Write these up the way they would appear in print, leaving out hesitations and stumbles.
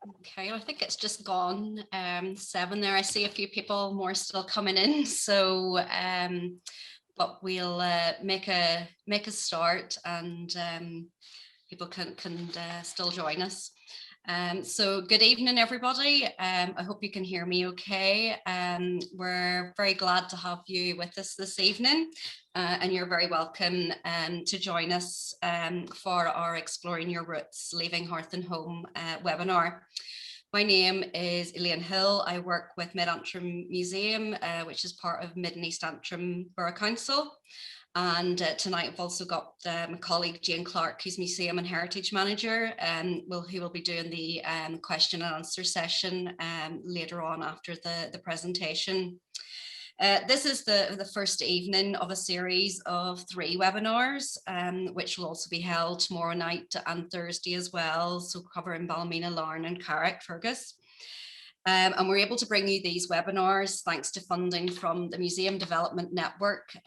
Okay, I think it's just gone 7 there. I see a few people more still coming in, so but we'll make a start, and people can still join us. So good evening, everybody. I hope you can hear me okay. We're very glad to have you with us this evening, and you're very welcome to join us for our Exploring Your Roots, Leaving Hearth and Home webinar. My name is Elaine Hill. I work with Mid Antrim Museum, which is part of Mid and East Antrim Borough Council. And tonight I've also got my colleague Jane Clark, who's Museum and Heritage Manager, who will be doing the question and answer session later on after the presentation. This is the first evening of a series of 3 webinars, which will also be held tomorrow night and Thursday as well, so covering Ballymena, Larne and Carrick, Fergus. And we're able to bring you these webinars thanks to funding from the Museum Development Network,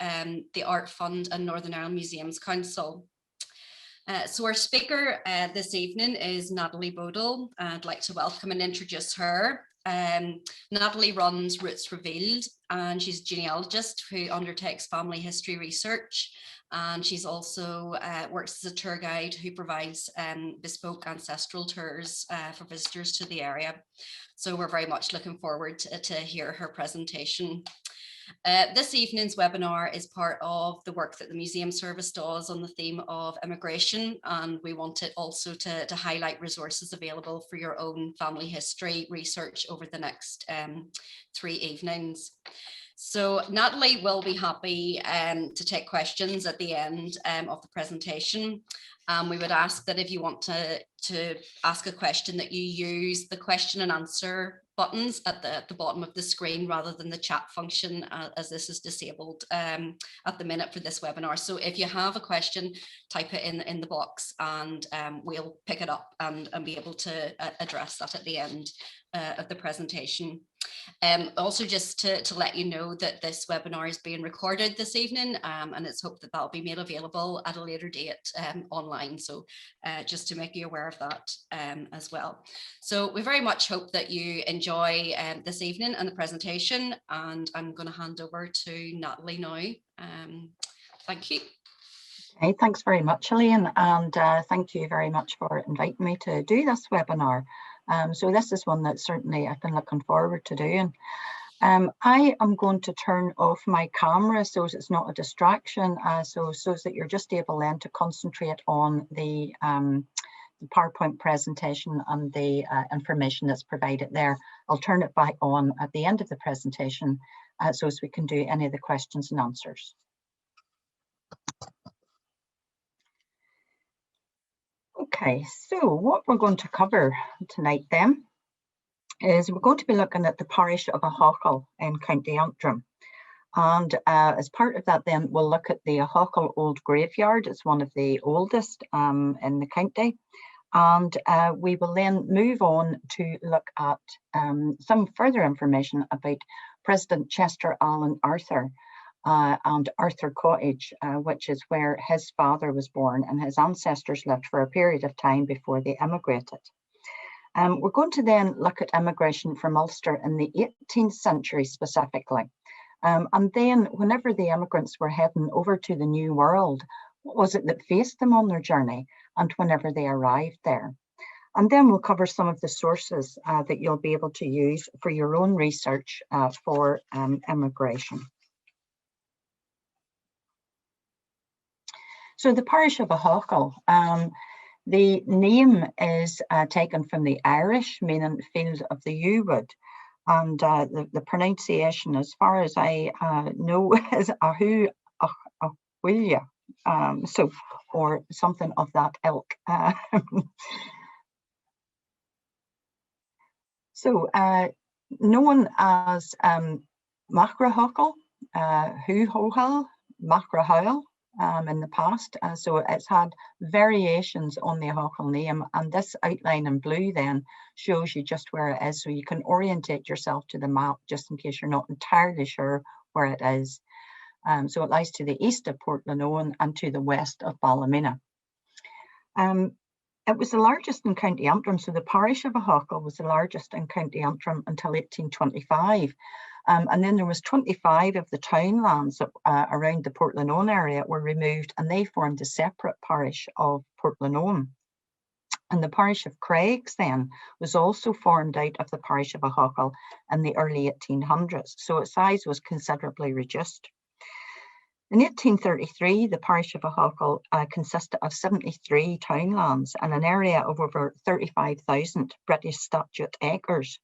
the Art Fund and Northern Ireland Museums Council. So our speaker this evening is Natalie Bodle. I'd like to welcome and introduce her. Natalie runs Roots Revealed, and she's a genealogist who undertakes family history research. And she's also works as a tour guide who provides bespoke ancestral tours for visitors to the area. So we're very much looking forward to hear her presentation. This evening's webinar is part of the work that the Museum Service does on the theme of immigration, and we wanted also to highlight resources available for your own family history research over the next 3 evenings. So Natalie will be happy to take questions at the end of the presentation. We would ask that if you want to ask a question, that you use the question and answer buttons at the bottom of the screen rather than the chat function, as this is disabled at the minute for this webinar. So if you have a question, type it in the box, and we'll pick it up and be able to address that at the end of the presentation. Also, just to let you know that this webinar is being recorded this evening, and it's hoped that that'll be made available at a later date online. So just to make you aware of that as well. So we very much hope that you enjoy this evening and the presentation, and I'm going to hand over to Natalie now. Thank you. Okay, thanks very much, Elaine, and thank you very much for inviting me to do this webinar. So this is one that certainly I've been looking forward to doing. I am going to turn off my camera so it's not a distraction, so that you're just able then to concentrate on the PowerPoint presentation and the information that's provided there. I'll turn it back on at the end of the presentation so as we can do any of the questions and answers. Okay, so what we're going to cover tonight then is we're going to be looking at the parish of Ahaka in County Antrim. And as part of that then, we'll look at the Ahaka Old Graveyard. It's one of the oldest in the county. And we will then move on to look at some further information about President Chester Allen Arthur and Arthur Cottage, which is where his father was born, and his ancestors lived for a period of time before they emigrated. We're going to then look at immigration from Ulster in the 18th century specifically. And then whenever the immigrants were heading over to the New World, what was it that faced them on their journey, and whenever they arrived there? And then we'll cover some of the sources that you'll be able to use for your own research for immigration. So the parish of Ahaka, the name is taken from the Irish, meaning field of the yew wood. And the pronunciation, as far as I know, is Ahu Ahwilya, so, or something of that ilk. So known as Macrahakal, Huhohal, Macrahal, in the past, so it's had variations on the Ahaka name, and this outline in blue then shows you just where it is, so you can orientate yourself to the map just in case you're not entirely sure where it is. So it lies to the east of Portlaoin and to the west of Ballymena. It was the largest in County Antrim, so the parish of Ahaka was the largest in County Antrim until 1825. And then there was 25 of the townlands around the Portlaoin area were removed, and they formed a separate parish of Portlaoin. And the parish of Craigs then was also formed out of the parish of Ahaka in the early 1800s, so its size was considerably reduced. In 1833, the parish of Ahaka consisted of 73 townlands and an area of over 35,000 British statute acres.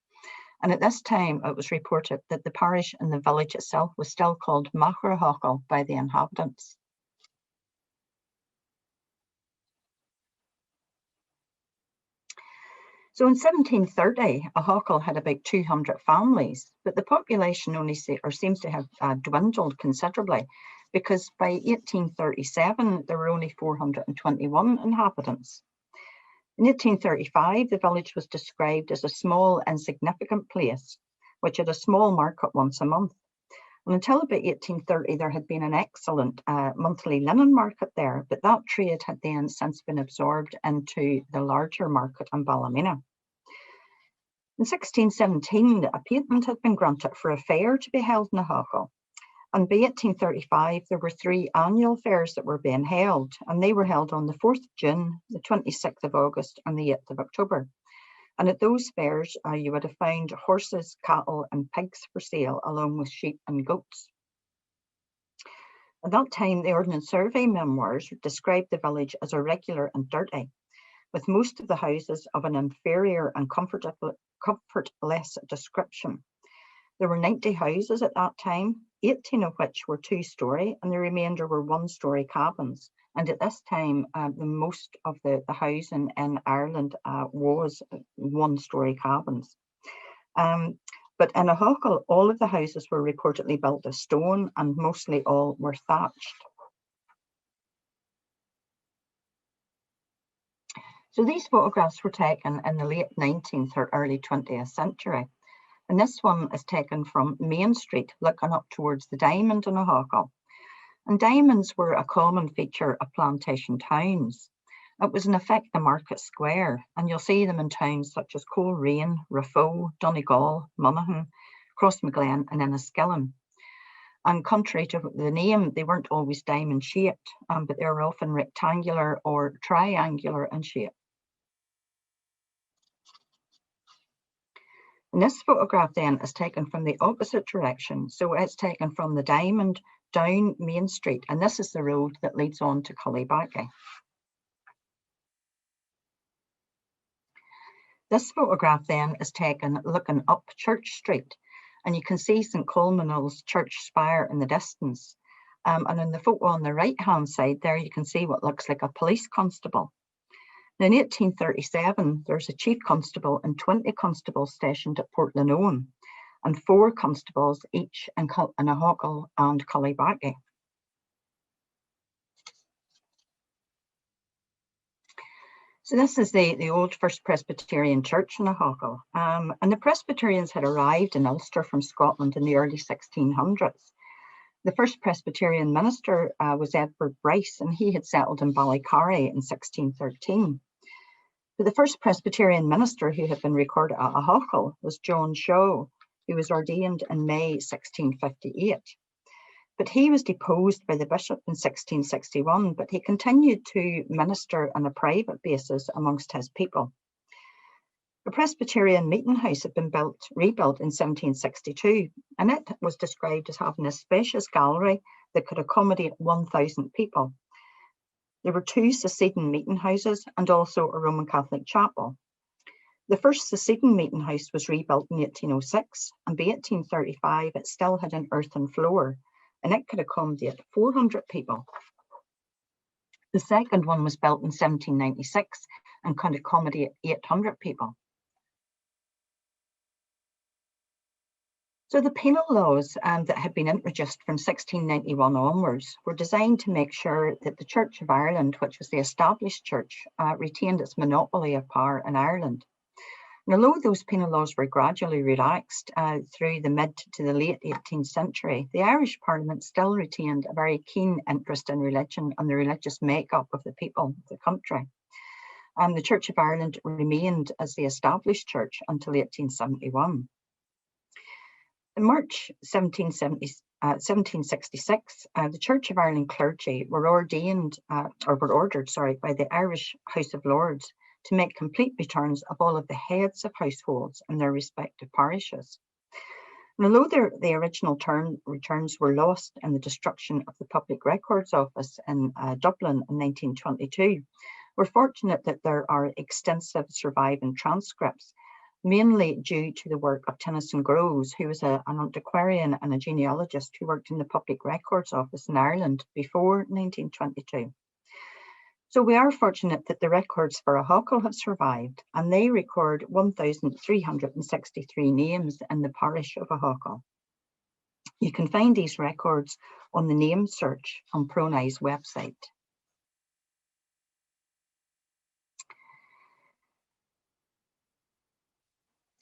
And at this time, it was reported that the parish and the village itself was still called Ahaka by the inhabitants. So in 1730, Ahaka had about 200 families, but the population only seems to have dwindled considerably, because by 1837, there were only 421 inhabitants. In 1835, the village was described as a small, insignificant place, which had a small market once a month. And until about 1830, there had been an excellent monthly linen market there, but that trade had then since been absorbed into the larger market in Ballymena. In 1617, a patent had been granted for a fair to be held in Ahaka. And by 1835, there were 3 annual fairs that were being held, and they were held on the 4th of June, the 26th of August, and the 8th of October. And at those fairs, you would have found horses, cattle, and pigs for sale, along with sheep and goats. At that time, the Ordinance survey memoirs described the village as irregular and dirty, with most of the houses of an inferior and comfortless description. There were 90 houses at that time, 18 of which were 2-storey, and the remainder were 1-storey cabins. And at this time, the most of the housing in Ireland was 1-storey cabins. But in Ahaka, all of the houses were reportedly built of stone, and mostly all were thatched. So these photographs were taken in the late 19th or early 20th century. And this one is taken from Main Street, looking up towards the Diamond in Ahaka. And diamonds were a common feature of plantation towns. It was in effect the market square, and you'll see them in towns such as Coleraine, Raphoe, Donegal, Monaghan, Crossmaglen, and Enniskillen. And contrary to the name, they weren't always diamond shaped, but they were often rectangular or triangular in shape. And this photograph then is taken from the opposite direction. So it's taken from the Diamond down Main Street, and this is the road that leads on to Cullybackey. This photograph then is taken looking up Church Street, and you can see St. Culminals church spire in the distance. And in the photo on the right-hand side there, you can see what looks like a police constable. Now, in 1837, there's a chief constable and 20 constables stationed at Portlaoin, and 4 constables each in Ahaka and Cullybackey. So this is the old First Presbyterian Church in Ahaka, and the Presbyterians had arrived in Ulster from Scotland in the early 1600s. The first Presbyterian minister was Edward Bryce, and he had settled in Ballycarry in 1613. But the first Presbyterian minister who had been recorded at Ahaka was John Shaw, who was ordained in May 1658. But he was deposed by the bishop in 1661, but he continued to minister on a private basis amongst his people. The Presbyterian meeting house had been rebuilt in 1762, and it was described as having a spacious gallery that could accommodate 1,000 people. There were 2 seceding meeting houses and also a Roman Catholic chapel. The first seceding meeting house was rebuilt in 1806, and by 1835 it still had an earthen floor, and it could accommodate 400 people. The second one was built in 1796 and could accommodate 800 people. So the penal laws that had been introduced from 1691 onwards were designed to make sure that the Church of Ireland, which was the established church, retained its monopoly of power in Ireland. And although those penal laws were gradually relaxed through the mid to the late 18th century, the Irish Parliament still retained a very keen interest in religion and the religious makeup of the people of the country. The Church of Ireland remained as the established church until 1871. In March 1766, the Church of Ireland clergy were ordered by the Irish House of Lords to make complete returns of all of the heads of households in their respective parishes. And although the original returns were lost in the destruction of the Public Records Office in Dublin in 1922, we're fortunate that there are extensive surviving transcripts, mainly due to the work of Tennyson Groves, who was an antiquarian and a genealogist who worked in the Public Records Office in Ireland before 1922. So we are fortunate that the records for Ahaka have survived, and they record 1,363 names in the parish of Ahaka. You can find these records on the name search on Pronate's website.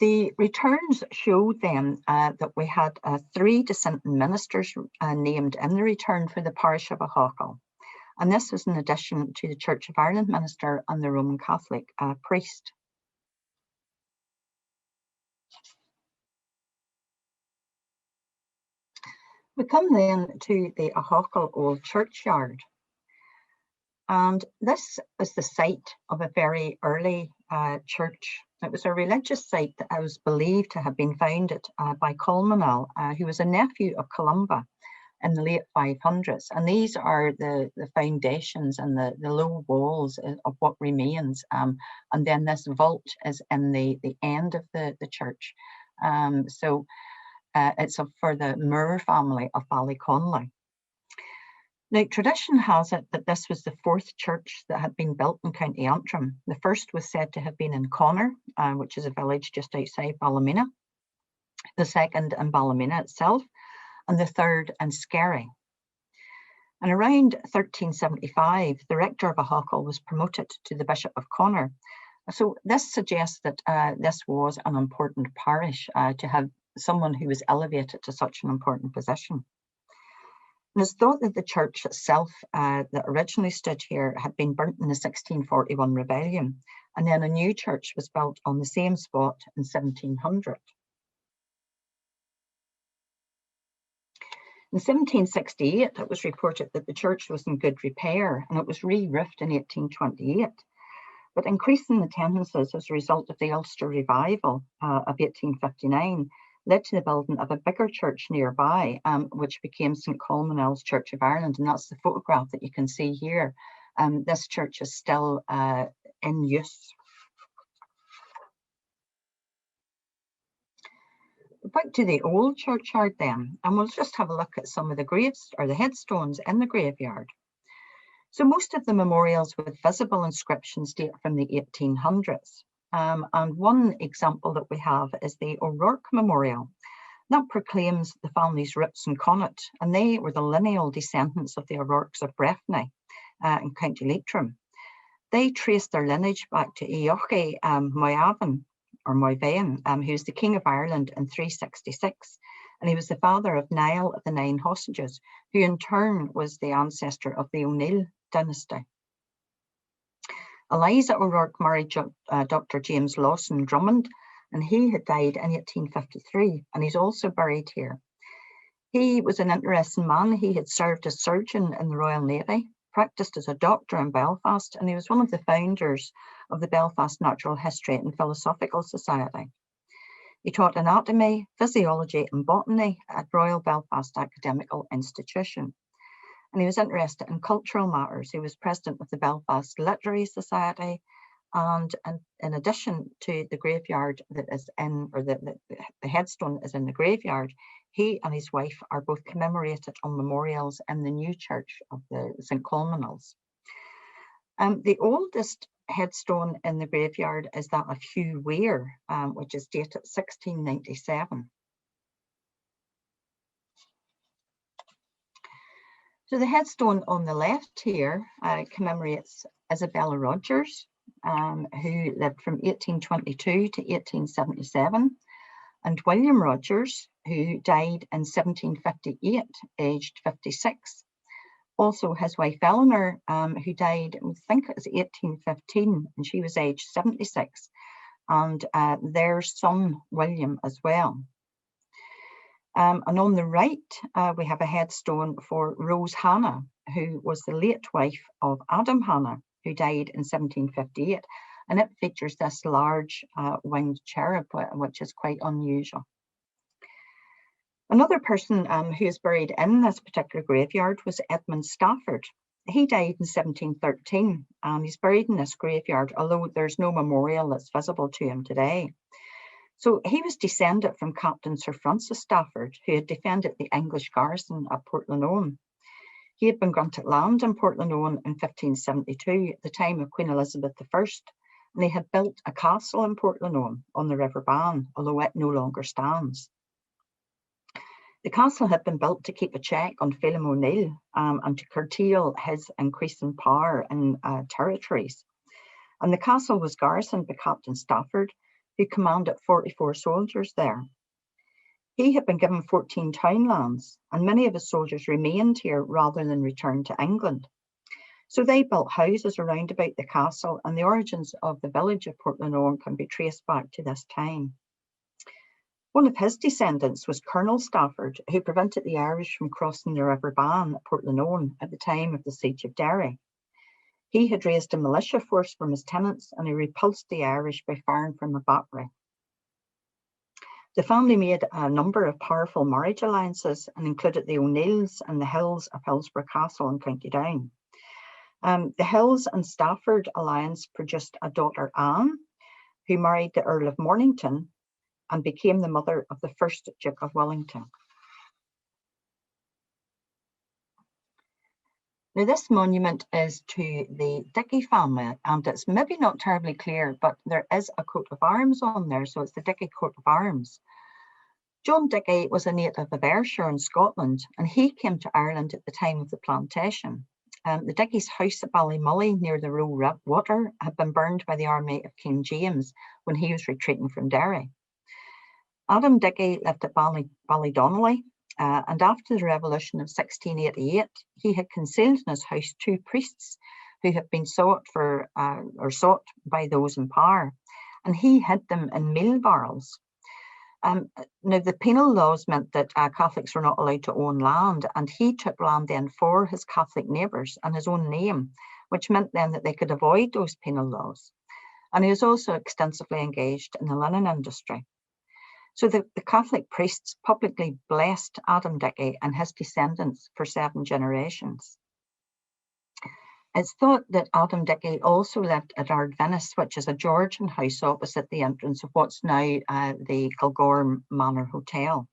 The returns show then that we had 3 dissenting ministers named in the return for the parish of Ahaka. And this was in addition to the Church of Ireland minister and the Roman Catholic priest. We come then to the Ahaka Old Churchyard. And this is the site of a very early church. It was a religious site that was believed to have been founded by culminal, who was a nephew of Columba in the late 500s. And these are the foundations and the low walls of what remains. And then this vault is in the end of the church. So it's for the Moore family of Ballyconley. Now, tradition has it that this was the 4th church that had been built in County Antrim. The first was said to have been in Connor, which is a village just outside Ballymena. The second in Ballymena itself, and the third in Skerry. And around 1375, the rector of Ahaka was promoted to the Bishop of Connor. So this suggests that this was an important parish to have someone who was elevated to such an important position. And it's thought that the church itself that originally stood here had been burnt in the 1641 rebellion, and then a new church was built on the same spot in 1700. In 1768, it was reported that the church was in good repair and it was re-roofed in 1828. But increasing attendances as a result of the Ulster Revival of 1859 led to the building of a bigger church nearby, which became St. Culminals Church of Ireland. And that's the photograph that you can see here. This church is still in use. Back to the old churchyard then, and we'll just have a look at some of the graves or the headstones in the graveyard. So most of the memorials with visible inscriptions date from the 1800s. And one example that we have is the O'Rourke Memorial. That proclaims the family's roots in Connaught, and they were the lineal descendants of the O'Rourkes of Breffni in County Leitrim. They traced their lineage back to Eochaid Moyavan, or Moyvain, who's the King of Ireland in 366. And he was the father of Niall of the Nine Hostages, who in turn was the ancestor of the O'Neill dynasty. Eliza O'Rourke married Dr. James Lawson Drummond, and he had died in 1853, and he's also buried here. He was an interesting man. He had served as surgeon in the Royal Navy, practiced as a doctor in Belfast, and he was one of the founders of the Belfast Natural History and Philosophical Society. He taught anatomy, physiology and botany at Royal Belfast Academical Institution. And he was interested in cultural matters. He was president of the Belfast Literary Society. And in addition to the graveyard that is in, or the headstone is in the graveyard, he and his wife are both commemorated on memorials in the new church of the St. Culminals. The oldest headstone in the graveyard is that of Hugh Weir, which is dated 1697. So the headstone on the left here commemorates Isabella Rogers, who lived from 1822 to 1877, and William Rogers, who died in 1758, aged 56. Also his wife Eleanor, who died, I think it was 1815, and she was aged 76, and their son William as well. And on the right, we have a headstone for Rose Hannah, who was the late wife of Adam Hannah, who died in 1758. And it features this large winged cherub, which is quite unusual. Another person who is buried in this particular graveyard was Edmund Stafford. He died in 1713, and he's buried in this graveyard, although there's no memorial that's visible to him today. So he was descended from Captain Sir Francis Stafford, who had defended the English garrison at Portlaoise. He had been granted land in Portlaoise in 1572 at the time of Queen Elizabeth I, and he had built a castle in Portlaoise on the River Bann, although it no longer stands. The castle had been built to keep a check on Phelim O'Neill and to curtail his increasing power in territories. And the castle was garrisoned by Captain Stafford, who commanded 44 soldiers there. He had been given 14 townlands, and many of his soldiers remained here rather than return to England. So they built houses around about the castle, and the origins of the village of Portlaoise can be traced back to this time. One of his descendants was Colonel Stafford, who prevented the Irish from crossing the River Bann at Portlaoise at the time of the Siege of Derry. He had raised a militia force from his tenants, and he repulsed the Irish by firing from a battery. The family made a number of powerful marriage alliances and included the O'Neills and the Hills of Hillsborough Castle in County Down. The Hills and Stafford alliance produced a daughter, Anne, who married the Earl of Mornington and became the mother of the first Duke of Wellington. Now, this monument is to the Decky family, and it's maybe not terribly clear, but there is a coat of arms on there, so it's the Decky coat of arms. John Decky was a native of Ayrshire in Scotland, and he came to Ireland at the time of the plantation. The Decky's house at Ballymully near the Roe Water had been burned by the army of King James when he was retreating from Derry. Adam Decky lived at Ballydonnelly, and after the revolution of 1688, he had concealed in his house 2 priests who had been sought by those in power, and he hid them in meal barrels. Now, the penal laws meant that Catholics were not allowed to own land, and he took land then for his Catholic neighbours and his own name, which meant then that they could avoid those penal laws. And he was also extensively engaged in the linen industry. So the Catholic priests publicly blessed Adam Decky and his descendants for 7 generations. It's thought that Adam Decky also lived at Ardvinnis, which is a Georgian house opposite the entrance of what's now the Kilgorm Manor Hotel,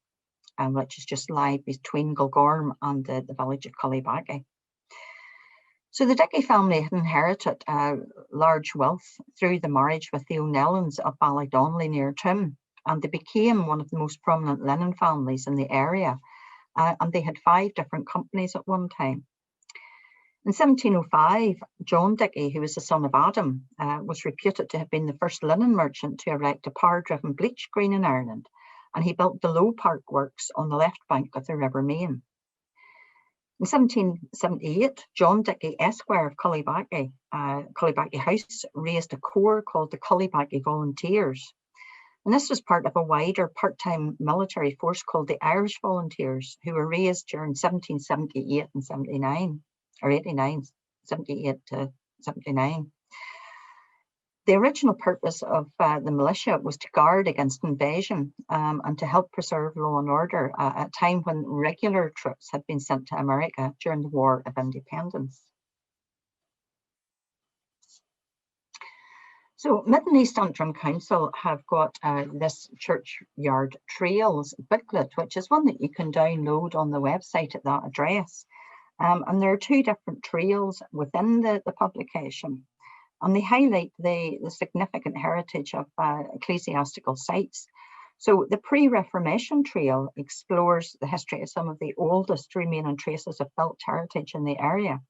which is just lie between Kilgorm and the village of Cullibaggy. So the Decky family had inherited large wealth through the marriage with the O'Nellans of Ballydonnelly near Tuam, and they became one of the most prominent linen families in the area, and they had 5 different companies at one time. In 1705, John Decky, who was the son of Adam, was reputed to have been the first linen merchant to erect a power-driven bleach screen in Ireland, and he built the Low Park Works on the left bank of the River Main. In 1778, John Decky, Esquire of Cullibaggy House, raised a corps called the Cullibaggy Volunteers. And this was part of a wider part-time military force called the Irish Volunteers, who were raised during 1778 and 79, or 89, 78 to 79. The original purpose of the militia was to guard against invasion and to help preserve law and order at a time when regular troops had been sent to America during the War of Independence. So Mid and East Antrim Council have got this Churchyard Trails booklet, which is one that you can download on the website at that address. And there are 2 different trails within the publication, and they highlight the significant heritage of ecclesiastical sites. So the pre-Reformation trail explores the history of some of the oldest remaining traces of built heritage in the area.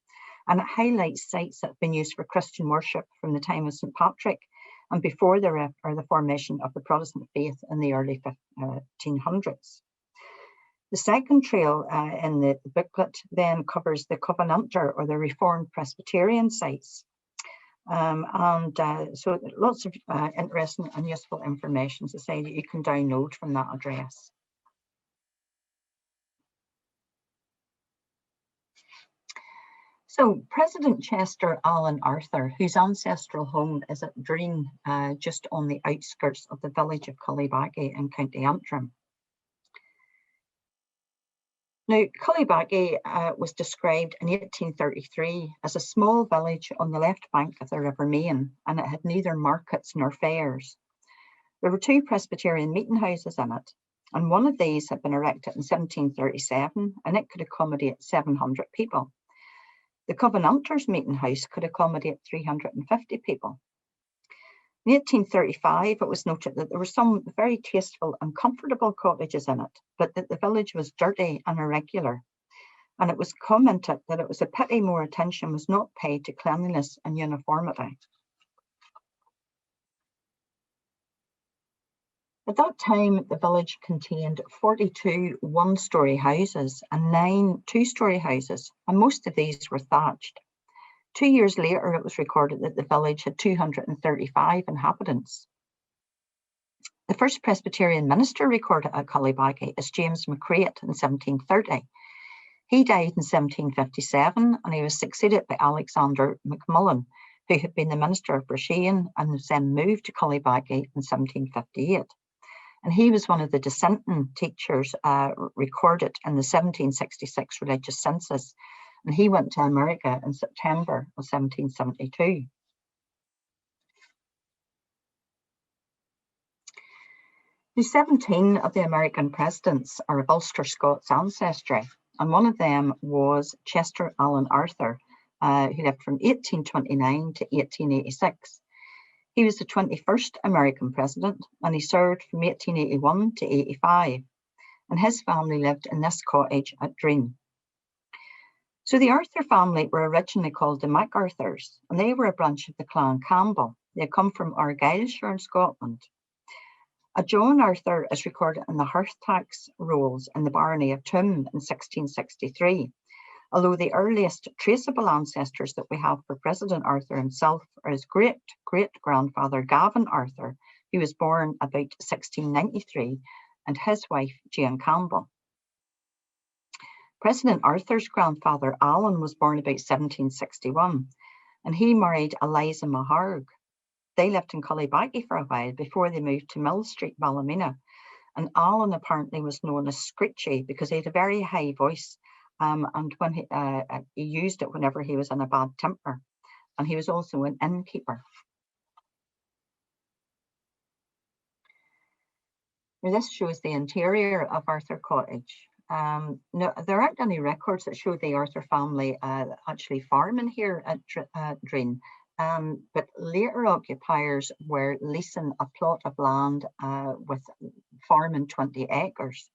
And it highlights sites that have been used for Christian worship from the time of St. Patrick and before the formation of the Protestant faith in the early 1500s. The second trail in the booklet then covers the Covenanter or the Reformed Presbyterian sites. So lots of interesting and useful information to say that you can download from that address. So President Chester Allen Arthur, whose ancestral home is at Dreen, just on the outskirts of the village of Cullibaggy in County Antrim. Now, Cullibaggy was described in 1833 as a small village on the left bank of the River Main, and it had neither markets nor fairs. There were 2 Presbyterian meeting houses in it, and one of these had been erected in 1737, and it could accommodate 700 people. The Covenanters meeting house could accommodate 350 people. In 1835, it was noted that there were some very tasteful and comfortable cottages in it, but that the village was dirty and irregular. And it was commented that it was a pity more attention was not paid to cleanliness and uniformity. At that time, the village contained 42 one-storey houses and 9 two-storey houses, and most of these were thatched. 2 years later, it was recorded that the village had 235 inhabitants. The first Presbyterian minister recorded at Cullibaggy is James McCreight in 1730. He died in 1757, and he was succeeded by Alexander McMullen, who had been the minister of Brishain and was then moved to Cullibaggy in 1758. And he was one of the dissenting teachers recorded in the 1766 religious census, and he went to America in September of 1772. The 17 of the American presidents are of Ulster Scots ancestry, and one of them was Chester Allen Arthur, who lived from 1829 to 1886. He was the 21st American president, and he served from 1881 to 85, and his family lived in this cottage at Dreen. So the Arthur family were originally called the MacArthurs, and they were a branch of the Clan Campbell. They come from Argyllshire in Scotland. A John Arthur is recorded in the Hearth tax rolls in the barony of Tuam in 1663. Although the earliest traceable ancestors that we have for President Arthur himself are his great-great-grandfather Gavin Arthur, who was born about 1693, and his wife Jane Campbell. President Arthur's grandfather Alan was born about 1761, and he married Eliza Maharg. They lived in Cullibaggy for a while before they moved to Mill Street, Ballymena, and Alan apparently was known as Screechy because he had a very high voice. And when he used it whenever he was in a bad temper. And he was also an innkeeper. Now this shows the interior of Arthur Cottage. No, there aren't any records that show the Arthur family actually farming here at Dreen, but later occupiers were leasing a plot of land with farming 20 acres.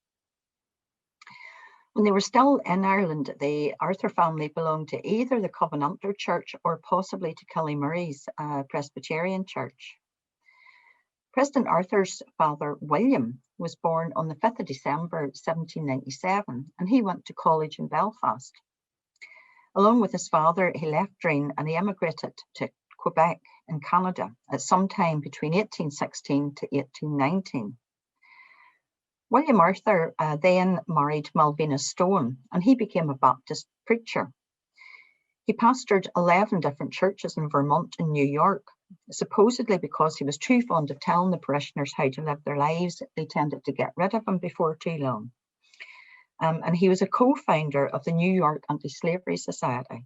When they were still in Ireland, the Arthur family belonged to either the Covenanter Church or possibly to Killymurray's Presbyterian Church. President Arthur's father, William, was born on the 5th of December 1797, and he went to college in Belfast. Along with his father, he left Dreen and he emigrated to Quebec in Canada at some time between 1816 to 1819. William Arthur then married Malvina Stone, and he became a Baptist preacher. He pastored 11 different churches in Vermont and New York, supposedly because he was too fond of telling the parishioners how to live their lives. They tended to get rid of him before too long. And he was a co-founder of the New York Anti-Slavery Society.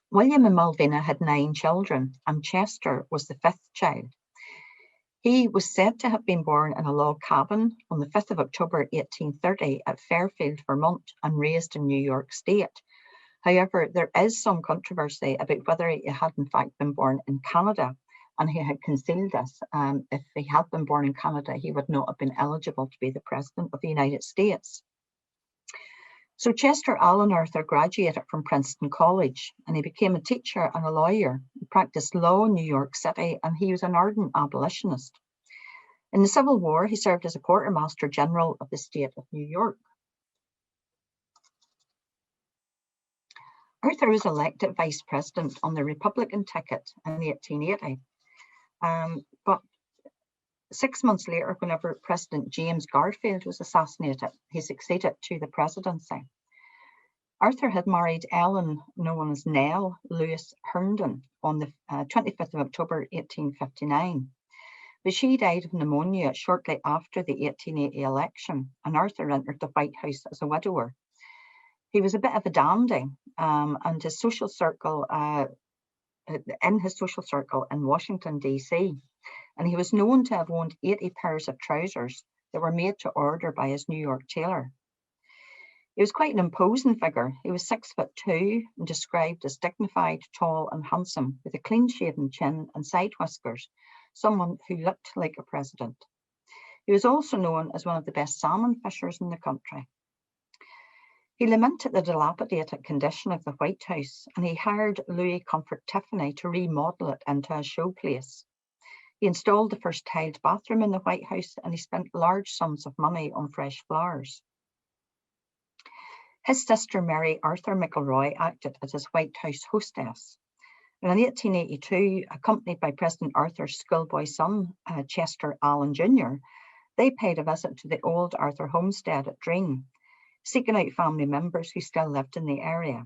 William and Malvina had 9 children, and Chester was the 5th child. He was said to have been born in a log cabin on the 5th of October 1830 at Fairfield, Vermont, and raised in New York State. However, there is some controversy about whether he had in fact been born in Canada, and he had concealed this. If he had been born in Canada, he would not have been eligible to be the President of the United States. So Chester Allen Arthur graduated from Princeton College, and he became a teacher and a lawyer. He practiced law in New York City, and he was an ardent abolitionist. In the Civil War, he served as a Quartermaster General of the state of New York. Arthur was elected Vice President on the Republican ticket in 1880. But 6 months later, whenever President James Garfield was assassinated, he succeeded to the presidency. Arthur had married Ellen, known as Nell Lewis Herndon, on the 25th of October 1859. But she died of pneumonia shortly after the 1880 election, and Arthur entered the White House as a widower. He was a bit of a dandy, and his social circle, in Washington, D.C., and he was known to have owned 80 pairs of trousers that were made to order by his New York tailor. He was quite an imposing figure. He was 6'2" and described as dignified, tall, and handsome, with a clean-shaven chin and side whiskers, someone who looked like a president. He was also known as one of the best salmon fishers in the country. He lamented the dilapidated condition of the White House, and he hired Louis Comfort Tiffany to remodel it into a showplace. He installed the first tiled bathroom in the White House, and he spent large sums of money on fresh flowers. His sister Mary Arthur McElroy acted as his White House hostess. And in 1882, accompanied by President Arthur's schoolboy son, Chester Allen Jr., they paid a visit to the old Arthur homestead at Dreen, seeking out family members who still lived in the area.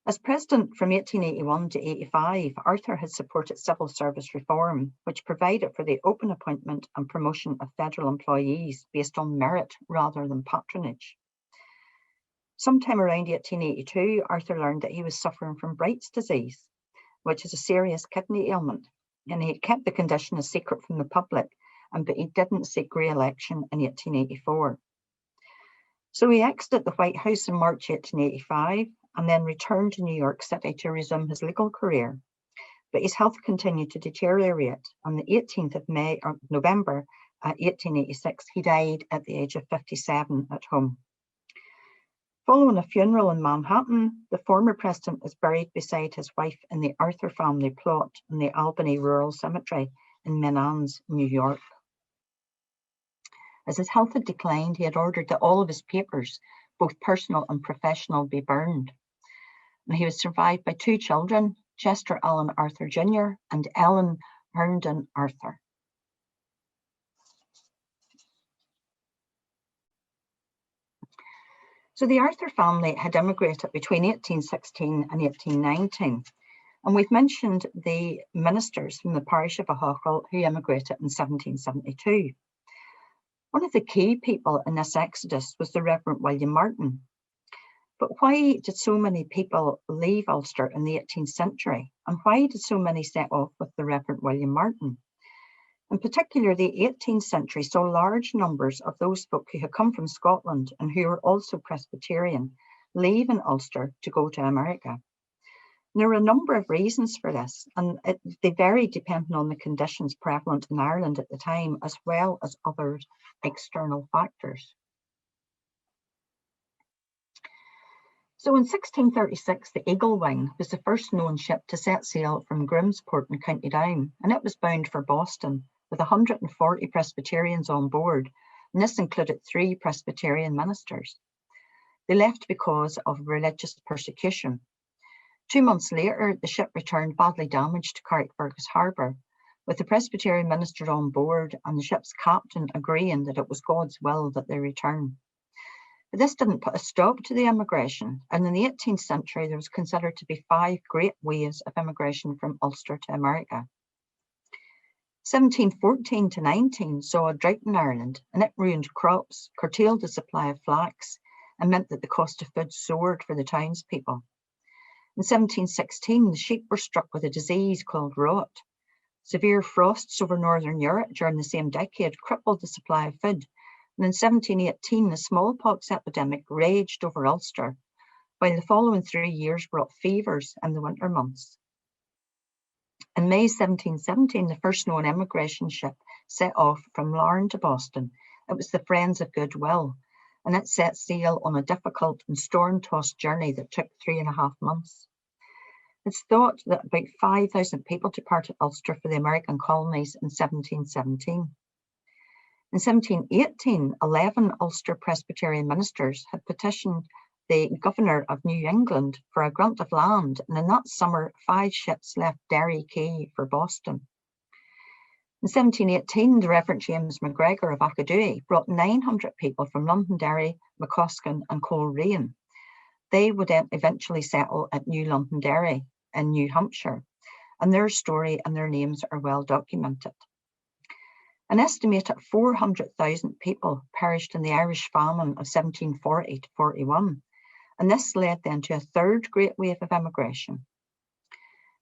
As president from 1881 to 85, Arthur had supported civil service reform, which provided for the open appointment and promotion of federal employees based on merit rather than patronage. Sometime around 1882, Arthur learned that he was suffering from Bright's disease, which is a serious kidney ailment, and he had kept the condition a secret from the public, but he didn't seek re-election in 1884. So he exited the White House in March 1885 and then returned to New York City to resume his legal career. But his health continued to deteriorate. On the 18th of November 1886, he died at the age of 57 at home. Following a funeral in Manhattan, the former president was buried beside his wife in the Arthur family plot in the Albany Rural Cemetery in Menands, New York. As his health had declined, he had ordered that all of his papers, both personal and professional, be burned. And he was survived by 2 children, Chester Allen Arthur Jr. and Ellen Herndon Arthur. So the Arthur family had immigrated between 1816 and 1819. And we've mentioned the ministers from the parish of Ahaka who immigrated in 1772. One of the key people in this exodus was the Reverend William Martin. But why did so many people leave Ulster in the 18th century? And why did so many set off with the Reverend William Martin? In particular, the 18th century saw large numbers of those folk who had come from Scotland and who were also Presbyterian leaving Ulster to go to America. And there were a number of reasons for this, and they varied depending on the conditions prevalent in Ireland at the time, as well as other external factors. So in 1636, the Eagle Wing was the first known ship to set sail from Grimsport in County Down, and it was bound for Boston with 140 Presbyterians on board, and this included 3 Presbyterian ministers. They left because of religious persecution. 2 months later, the ship returned badly damaged to Carrickfergus Harbour, with the Presbyterian minister on board and the ship's captain agreeing that it was God's will that they return. But this didn't put a stop to the immigration, and in the 18th century there was considered to be 5 great waves of immigration from Ulster to America. 1714 to 19 saw a drought in Ireland, and it ruined crops, curtailed the supply of flax, and meant that the cost of food soared for the townspeople. In 1716, the sheep were struck with a disease called rot. Severe frosts over northern Europe during the same decade crippled the supply of food, and in 1718, the smallpox epidemic raged over Ulster, while the following 3 years brought fevers in the winter months. In May 1717, the first known emigration ship set off from Larne to Boston. It was the Friends of Goodwill, and it set sail on a difficult and storm-tossed journey that took 3.5 months. It's thought that about 5,000 people departed Ulster for the American colonies in 1717. In 1718, 11 Ulster Presbyterian ministers had petitioned the governor of New England for a grant of land, and in that summer, 5 ships left Derry Quay for Boston. In 1718, the Reverend James MacGregor of Ahaka brought 900 people from Londonderry, McCoskin and Coleraine. They would then eventually settle at New Londonderry in New Hampshire, and their story and their names are well documented. An estimated 400,000 people perished in the Irish famine of 1740 to 41, and this led then to a third great wave of emigration.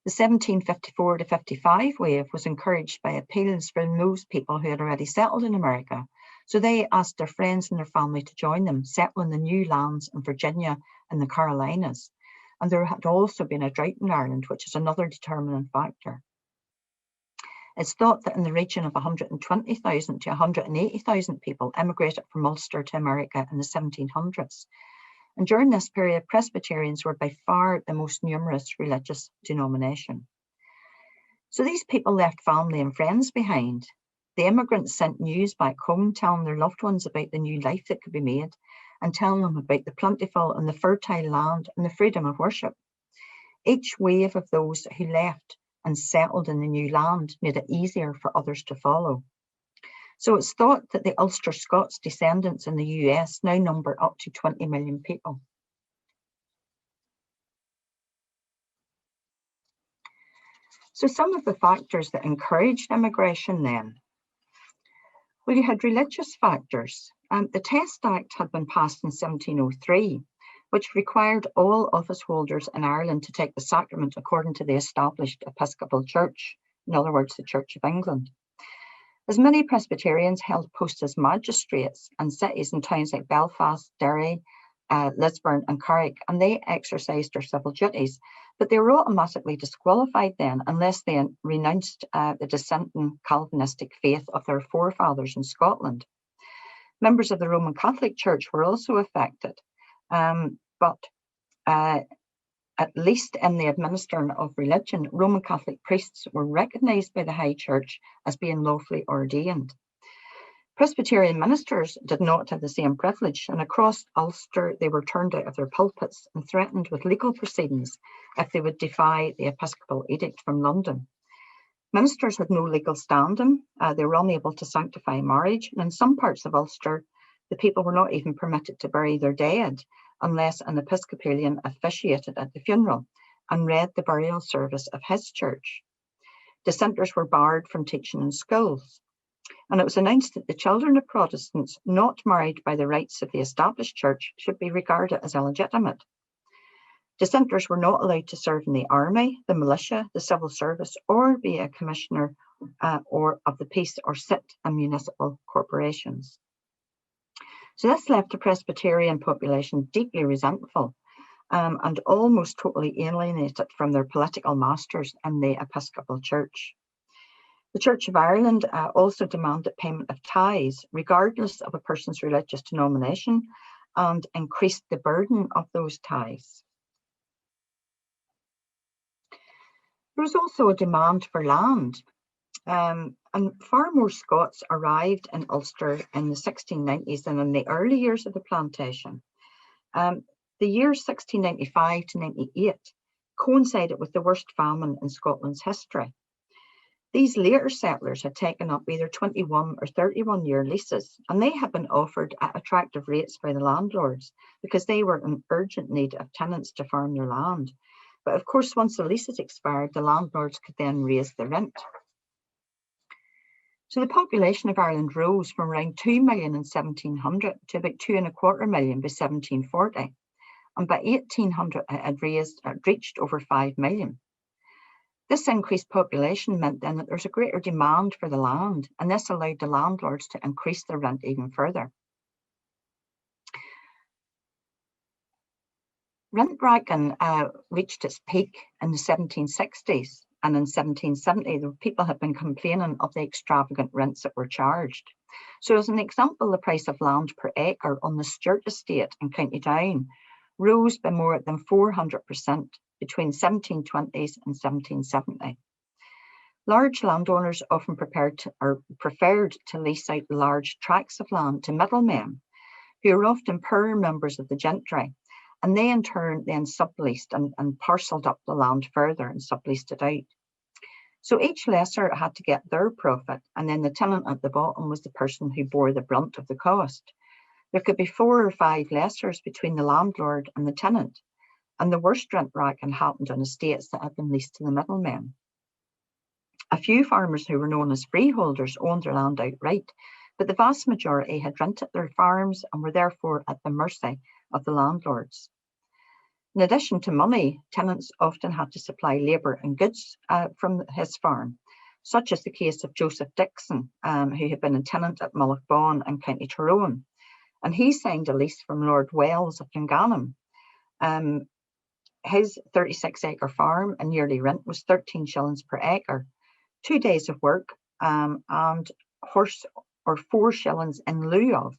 The 1754 to 55 wave was encouraged by appeals from those people who had already settled in America, so they asked their friends and their family to join them, settling the new lands in Virginia and the Carolinas. And there had also been a drought in Ireland, which is another determining factor. It's thought that in the region of 120,000 to 180,000 people emigrated from Ulster to America in the 1700s. And during this period, Presbyterians were by far the most numerous religious denomination. So these people left family and friends behind. The immigrants sent news back home telling their loved ones about the new life that could be made and telling them about the plentiful and the fertile land and the freedom of worship. Each wave of those who left and settled in the new land made it easier for others to follow. So it's thought that the Ulster Scots descendants in the US now number up to 20 million people. So some of the factors that encouraged immigration then. Well, you had religious factors. The Test Act had been passed in 1703, which required all office holders in Ireland to take the sacrament according to the established Episcopal Church, in other words, the Church of England. As many Presbyterians held posts as magistrates in cities and towns like Belfast, Derry, Lisburn and Carrick, and they exercised their civil duties, but they were automatically disqualified then unless they renounced the dissenting Calvinistic faith of their forefathers in Scotland. Members of the Roman Catholic Church were also affected, but at least in the administering of religion, Roman Catholic priests were recognised by the High Church as being lawfully ordained. Presbyterian ministers did not have the same privilege, and across Ulster they were turned out of their pulpits and threatened with legal proceedings if they would defy the Episcopal edict from London. Ministers had no legal standing, they were unable to sanctify marriage, and in some parts of Ulster, the people were not even permitted to bury their dead unless an Episcopalian officiated at the funeral and read the burial service of his church. Dissenters were barred from teaching in schools. And it was announced that the children of Protestants not married by the rites of the established church should be regarded as illegitimate. Dissenters were not allowed to serve in the army, the militia, the civil service, or be a commissioner or of the peace or sit in municipal corporations. So this left the Presbyterian population deeply resentful and almost totally alienated from their political masters in the Episcopal Church. The Church of Ireland also demanded payment of tithes, regardless of a person's religious denomination, and increased the burden of those tithes. There was also a demand for land, and far more Scots arrived in Ulster in the 1690s than in the early years of the plantation. The years 1695 to 98 coincided with the worst famine in Scotland's history. These later settlers had taken up either 21 or 31-year leases, and they had been offered at attractive rates by the landlords because they were in urgent need of tenants to farm their land. But of course, once the leases expired, the landlords could then raise the rent. So the population of Ireland rose from around 2 million in 1700 to about 2.25 million by 1740. And by 1800, it had reached over 5 million. This increased population meant then that there's a greater demand for the land, and this allowed the landlords to increase their rent even further. Rent bragging reached its peak in the 1760s, and in 1770, the people had been complaining of the extravagant rents that were charged. So as an example, the price of land per acre on the Sturt estate in County Down rose by more than 400% between 1720s and 1770. Large landowners often preferred to lease out large tracts of land to middlemen, who were often poorer members of the gentry, and they in turn then subleased and parcelled up the land further and subleased it out. So each lesser had to get their profit, and then the tenant at the bottom was the person who bore the brunt of the cost. There could be 4 or 5 lessers between the landlord and the tenant, and the worst rent racking happened on estates that had been leased to the middlemen. A few farmers who were known as freeholders owned their land outright, but the vast majority had rented their farms and were therefore at the mercy of the landlords. In addition to money, tenants often had to supply labour and goods from his farm, such as the case of Joseph Dixon, who had been a tenant at Mullaghbawn and County Tyrone, and he signed a lease from Lord Wells of Dungannon. His 36-acre farm and yearly rent was 13 shillings per acre, 2 days of work, and horse or 4 shillings in lieu of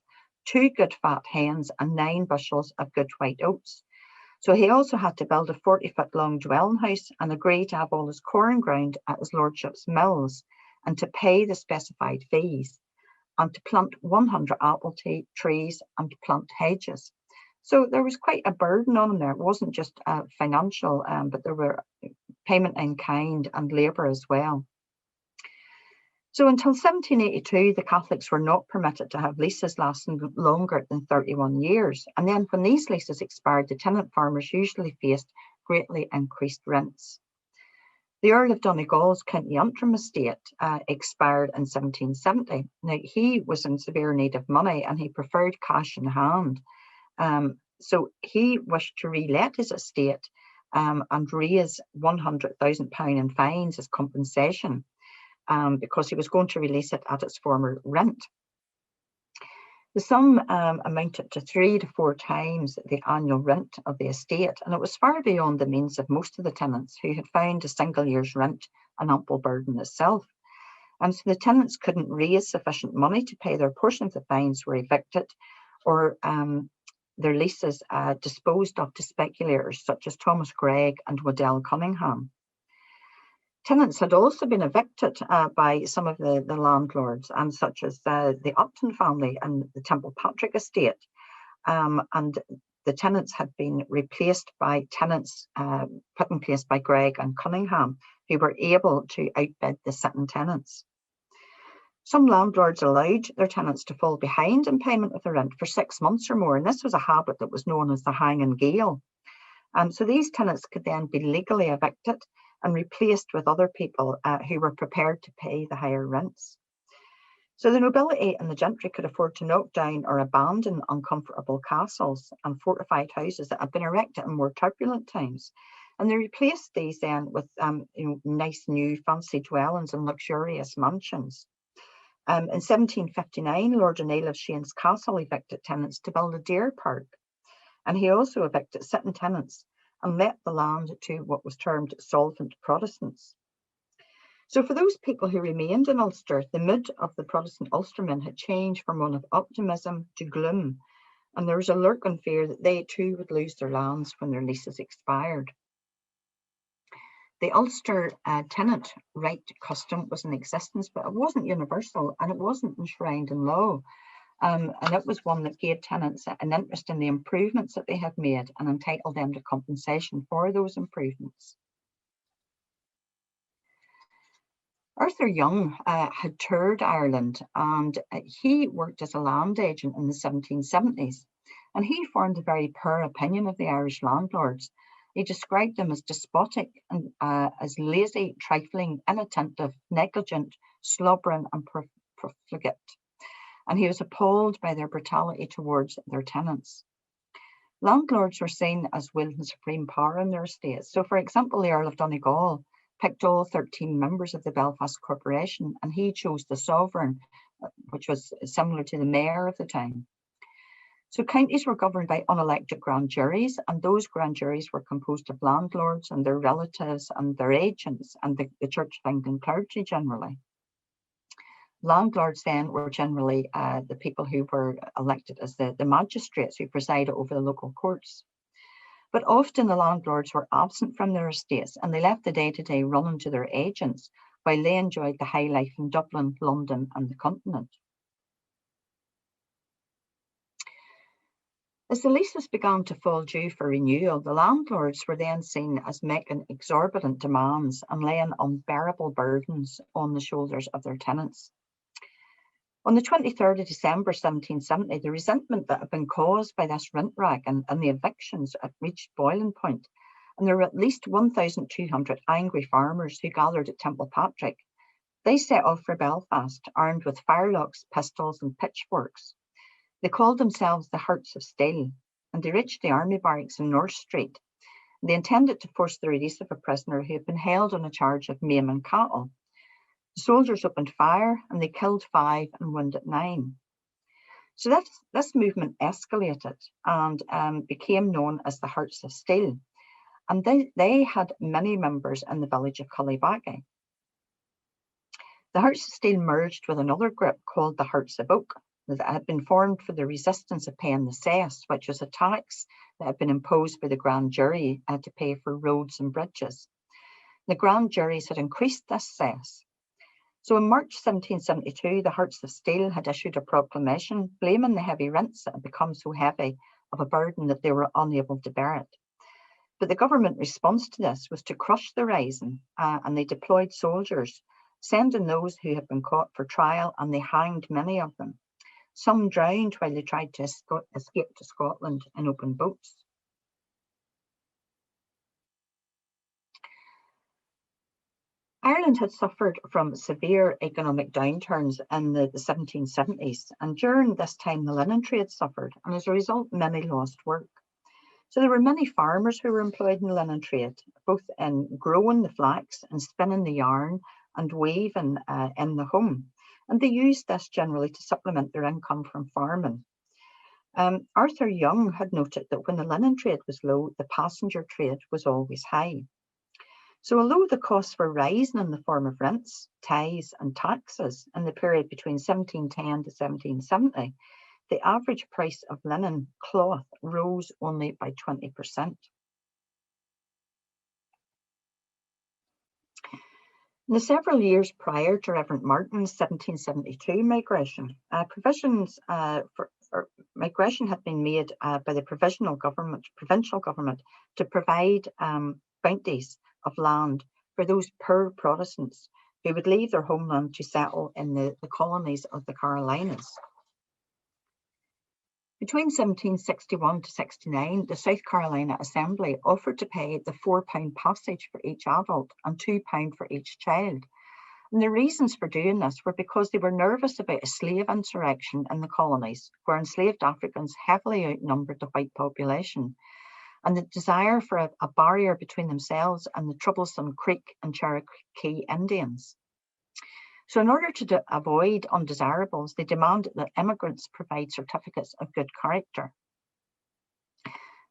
2 good fat hens and 9 bushels of good white oats. So he also had to build a 40-foot long dwelling house and agree to have all his corn ground at his lordship's mills and to pay the specified fees and to plant 100 apple trees and to plant hedges. So there was quite a burden on him there. It wasn't just financial, but there were payment in kind and labour as well. So until 1782, the Catholics were not permitted to have leases lasting longer than 31 years. And then when these leases expired, the tenant farmers usually faced greatly increased rents. The Earl of Donegal's County Antrim estate expired in 1770. Now, he was in severe need of money and he preferred cash in hand. So he wished to re-let his estate and raise £100,000 in fines as compensation. Because he was going to release it at its former rent. The sum amounted to 3 to 4 times the annual rent of the estate, and it was far beyond the means of most of the tenants who had found a single year's rent an ample burden itself. And so the tenants couldn't raise sufficient money to pay their portion of the fines, were evicted, or their leases disposed of to speculators such as Thomas Gregg and Waddell Cunningham. Tenants had also been evicted by some of the landlords, such as the Upton family and the Temple Patrick estate. And the tenants had been replaced by tenants put in place by Gregg and Cunningham, who were able to outbid the sitting tenants. Some landlords allowed their tenants to fall behind in payment of the rent for 6 months or more, and this was a habit that was known as the hanging gale. So these tenants could then be legally evicted and replaced with other people who were prepared to pay the higher rents. So the nobility and the gentry could afford to knock down or abandon uncomfortable castles and fortified houses that had been erected in more turbulent times. And they replaced these then with nice new fancy dwellings and luxurious mansions. In 1759, Lord O'Neill of Shane's Castle evicted tenants to build a deer park. And he also evicted sitting tenants and let the land to what was termed solvent Protestants. So for those people who remained in Ulster, the mood of the Protestant Ulstermen had changed from one of optimism to gloom, and there was a lurking fear that they too would lose their lands when their leases expired. The Ulster tenant right custom was in existence, but it wasn't universal and it wasn't enshrined in law. And it was one that gave tenants an interest in the improvements that they had made and entitled them to compensation for those improvements. Arthur Young had toured Ireland, and he worked as a land agent in the 1770s, and he formed a very poor opinion of the Irish landlords. He described them as despotic and as lazy, trifling, inattentive, negligent, slobbering and profligate. And he was appalled by their brutality towards their tenants. Landlords were seen as wielding supreme power in their estates. So, for example, the Earl of Donegal picked all 13 members of the Belfast Corporation, and he chose the sovereign, which was similar to the mayor of the time. So counties were governed by unelected grand juries, and those grand juries were composed of landlords and their relatives and their agents and the Church of England clergy generally. Landlords then were generally the people who were elected as the magistrates who presided over the local courts. But often the landlords were absent from their estates and they left the day-to-day running to their agents while they enjoyed the high life in Dublin, London and the continent. As the leases began to fall due for renewal, the landlords were then seen as making exorbitant demands and laying unbearable burdens on the shoulders of their tenants. On the 23rd of December 1770, the resentment that had been caused by this rent rack and the evictions had reached boiling point, and there were at least 1,200 angry farmers who gathered at Temple Patrick. They set off for Belfast, armed with firelocks, pistols and pitchforks. They called themselves the Hearts of Steel, and they reached the army barracks in North Street. They intended to force the release of a prisoner who had been held on a charge of maiming cattle. The soldiers opened fire and they killed 5 and wounded 9. So this movement escalated and became known as the Hearts of Steel. And they had many members in the village of Cullibackie. The Hearts of Steel merged with another group called the Hearts of Oak that had been formed for the resistance of paying the cess, which was a tax that had been imposed by the grand jury to pay for roads and bridges. The grand juries had increased this cess. So in March 1772, the Hearts of Steel had issued a proclamation blaming the heavy rents that had become so heavy of a burden that they were unable to bear it. But the government response to this was to crush the rising, and they deployed soldiers, sending those who had been caught for trial, and they hanged many of them. Some drowned while they tried to escape to Scotland in open boats. Ireland had suffered from severe economic downturns in the 1770s, and during this time the linen trade suffered, and as a result many lost work. So there were many farmers who were employed in the linen trade, both in growing the flax and spinning the yarn and weaving in the home. And they used this generally to supplement their income from farming. Arthur Young had noted that when the linen trade was low, the passenger trade was always high. So although the costs were rising in the form of rents, tithes and taxes in the period between 1710 to 1770, the average price of linen cloth rose only by 20%. In the several years prior to Reverend Martin's 1772 migration, migration had been made by the provincial government to provide bounties of land for those poor Protestants who would leave their homeland to settle in the colonies of the Carolinas. Between 1761 to 69, the South Carolina Assembly offered to pay the £4 passage for each adult and £2 for each child. And the reasons for doing this were because they were nervous about a slave insurrection in the colonies, where enslaved Africans heavily outnumbered the white population, and the desire for a barrier between themselves and the troublesome Creek and Cherokee Indians. So in order to avoid undesirables, they demanded that immigrants provide certificates of good character.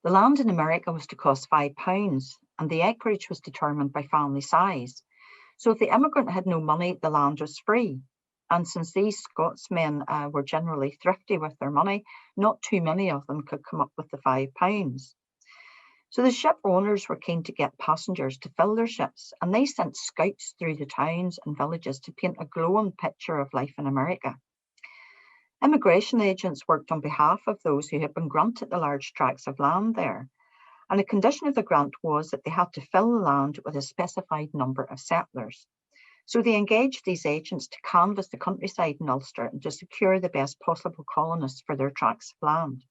The land in America was to cost £5, and the acreage was determined by family size. So if the immigrant had no money, the land was free. And since these Scotsmen were generally thrifty with their money, not too many of them could come up with the £5. So the ship owners were keen to get passengers to fill their ships, and they sent scouts through the towns and villages to paint a glowing picture of life in America. Immigration agents worked on behalf of those who had been granted the large tracts of land there, and a condition of the grant was that they had to fill the land with a specified number of settlers. So they engaged these agents to canvass the countryside in Ulster and to secure the best possible colonists for their tracts of land.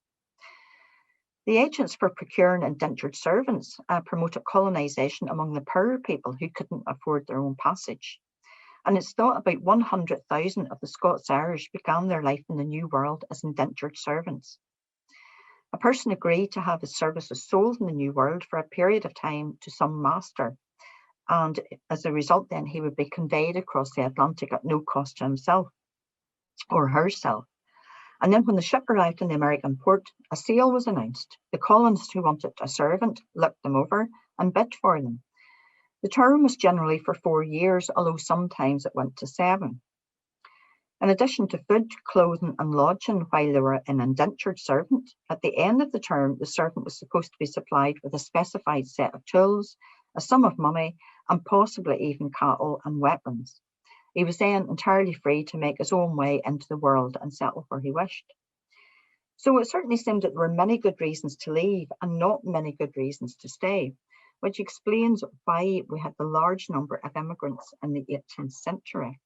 The agents for procuring indentured servants promoted colonisation among the poorer people who couldn't afford their own passage. And it's thought about 100,000 of the Scots-Irish began their life in the New World as indentured servants. A person agreed to have his services sold in the New World for a period of time to some master. And as a result, then he would be conveyed across the Atlantic at no cost to himself or herself. And then when the ship arrived in the American port, a sale was announced. The colonists who wanted a servant looked them over and bid for them. The term was generally for 4 years, although sometimes it went to 7. In addition to food, clothing and lodging while they were an indentured servant, at the end of the term, the servant was supposed to be supplied with a specified set of tools, a sum of money, and possibly even cattle and weapons. He was then entirely free to make his own way into the world and settle where he wished. So it certainly seemed that there were many good reasons to leave and not many good reasons to stay, which explains why we had the large number of immigrants in the 18th century.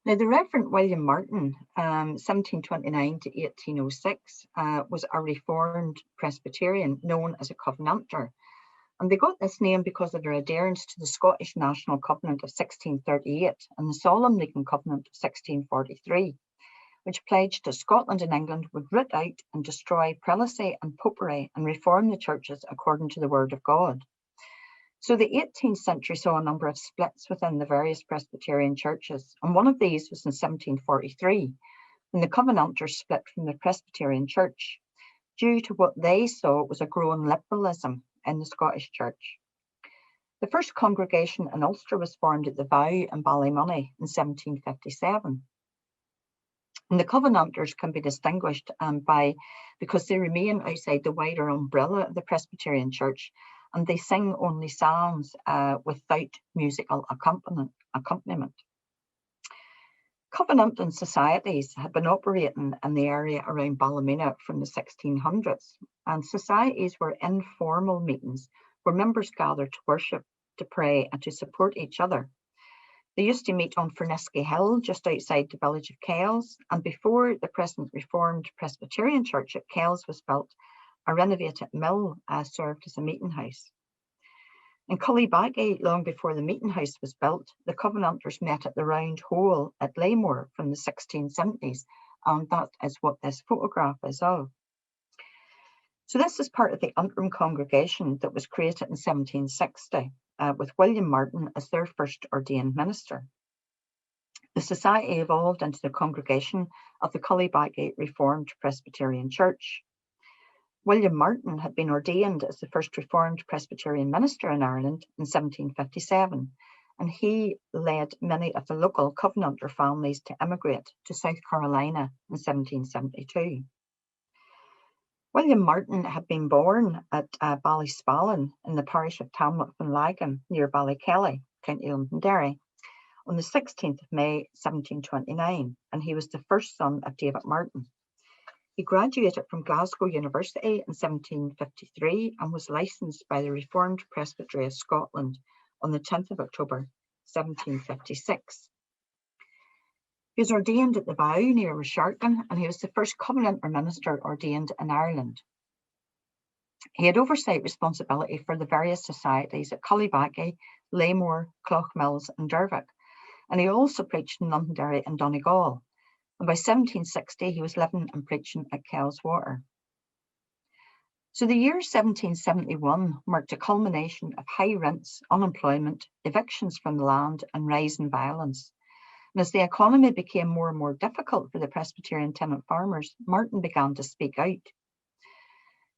Now, the Reverend William Martin, 1729 to 1806, was a Reformed Presbyterian known as a Covenanter. And they got this name because of their adherence to the Scottish National Covenant of 1638 and the Solemn League Covenant of 1643, which pledged that Scotland and England would root out and destroy prelacy and popery and reform the churches according to the word of God. So the 18th century saw a number of splits within the various Presbyterian churches, and one of these was in 1743, when the Covenanters split from the Presbyterian Church, due to what they saw was a growing liberalism in the Scottish Church. The first congregation in Ulster was formed at the Vow in Ballymoney in 1757. And the Covenanters can be distinguished because they remain outside the wider umbrella of the Presbyterian Church, and they sing only psalms without musical accompaniment. Covenanting societies had been operating in the area around Ballymena from the 1600s, and societies were informal meetings where members gathered to worship, to pray, and to support each other. They used to meet on Fernisky Hill, just outside the village of Kells, and before the present Reformed Presbyterian Church at Kells was built, a renovated mill served as a meeting house. In Cullibaggy, long before the meeting house was built, the Covenanters met at the Round Hole at Laymore from the 1670s, and that is what this photograph is of. So this is part of the Antrim congregation that was created in 1760, with William Martin as their first ordained minister. The society evolved into the congregation of the Cullibaggy Reformed Presbyterian Church. William Martin had been ordained as the first Reformed Presbyterian minister in Ireland in 1757, and he led many of the local Covenanter families to emigrate to South Carolina in 1772. William Martin had been born at Ballyspallin in the parish of Tamlet Finlagan near Ballykelly, County Londonderry, on the 16th of May 1729, and he was the first son of David Martin. He graduated from Glasgow University in 1753 and was licensed by the Reformed Presbytery of Scotland on the 10th of October 1756. He was ordained at the Vow near Resharkin, and he was the first Covenanter minister ordained in Ireland. He had oversight responsibility for the various societies at Cullibaggy, Laymore, Cloughmills and Dervick, and he also preached in Londonderry and Donegal. And by 1760, he was living and preaching at Kells Water. So the year 1771 marked a culmination of high rents, unemployment, evictions from the land, and rising violence. And as the economy became more and more difficult for the Presbyterian tenant farmers, Martin began to speak out.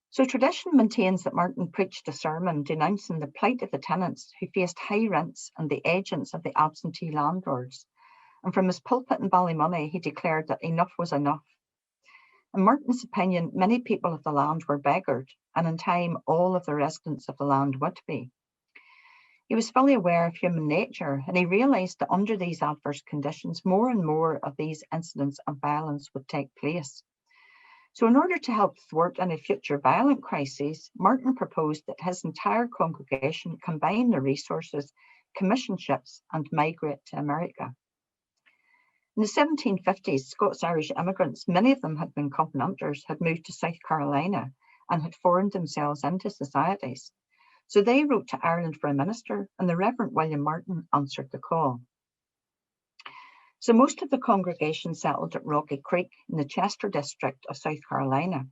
So tradition maintains that Martin preached a sermon denouncing the plight of the tenants who faced high rents and the agents of the absentee landlords. And from his pulpit in Ballymoney, he declared that enough was enough. In Martin's opinion, many people of the land were beggared, and in time, all of the residents of the land would be. He was fully aware of human nature, and he realised that under these adverse conditions, more and more of these incidents of violence would take place. So in order to help thwart any future violent crises, Martin proposed that his entire congregation combine their resources, commission ships, and migrate to America. In the 1750s, Scots-Irish immigrants, many of them had been Covenanters, had moved to South Carolina and had formed themselves into societies. So they wrote to Ireland for a minister, and the Reverend William Martin answered the call. So most of the congregation settled at Rocky Creek in the Chester district of South Carolina,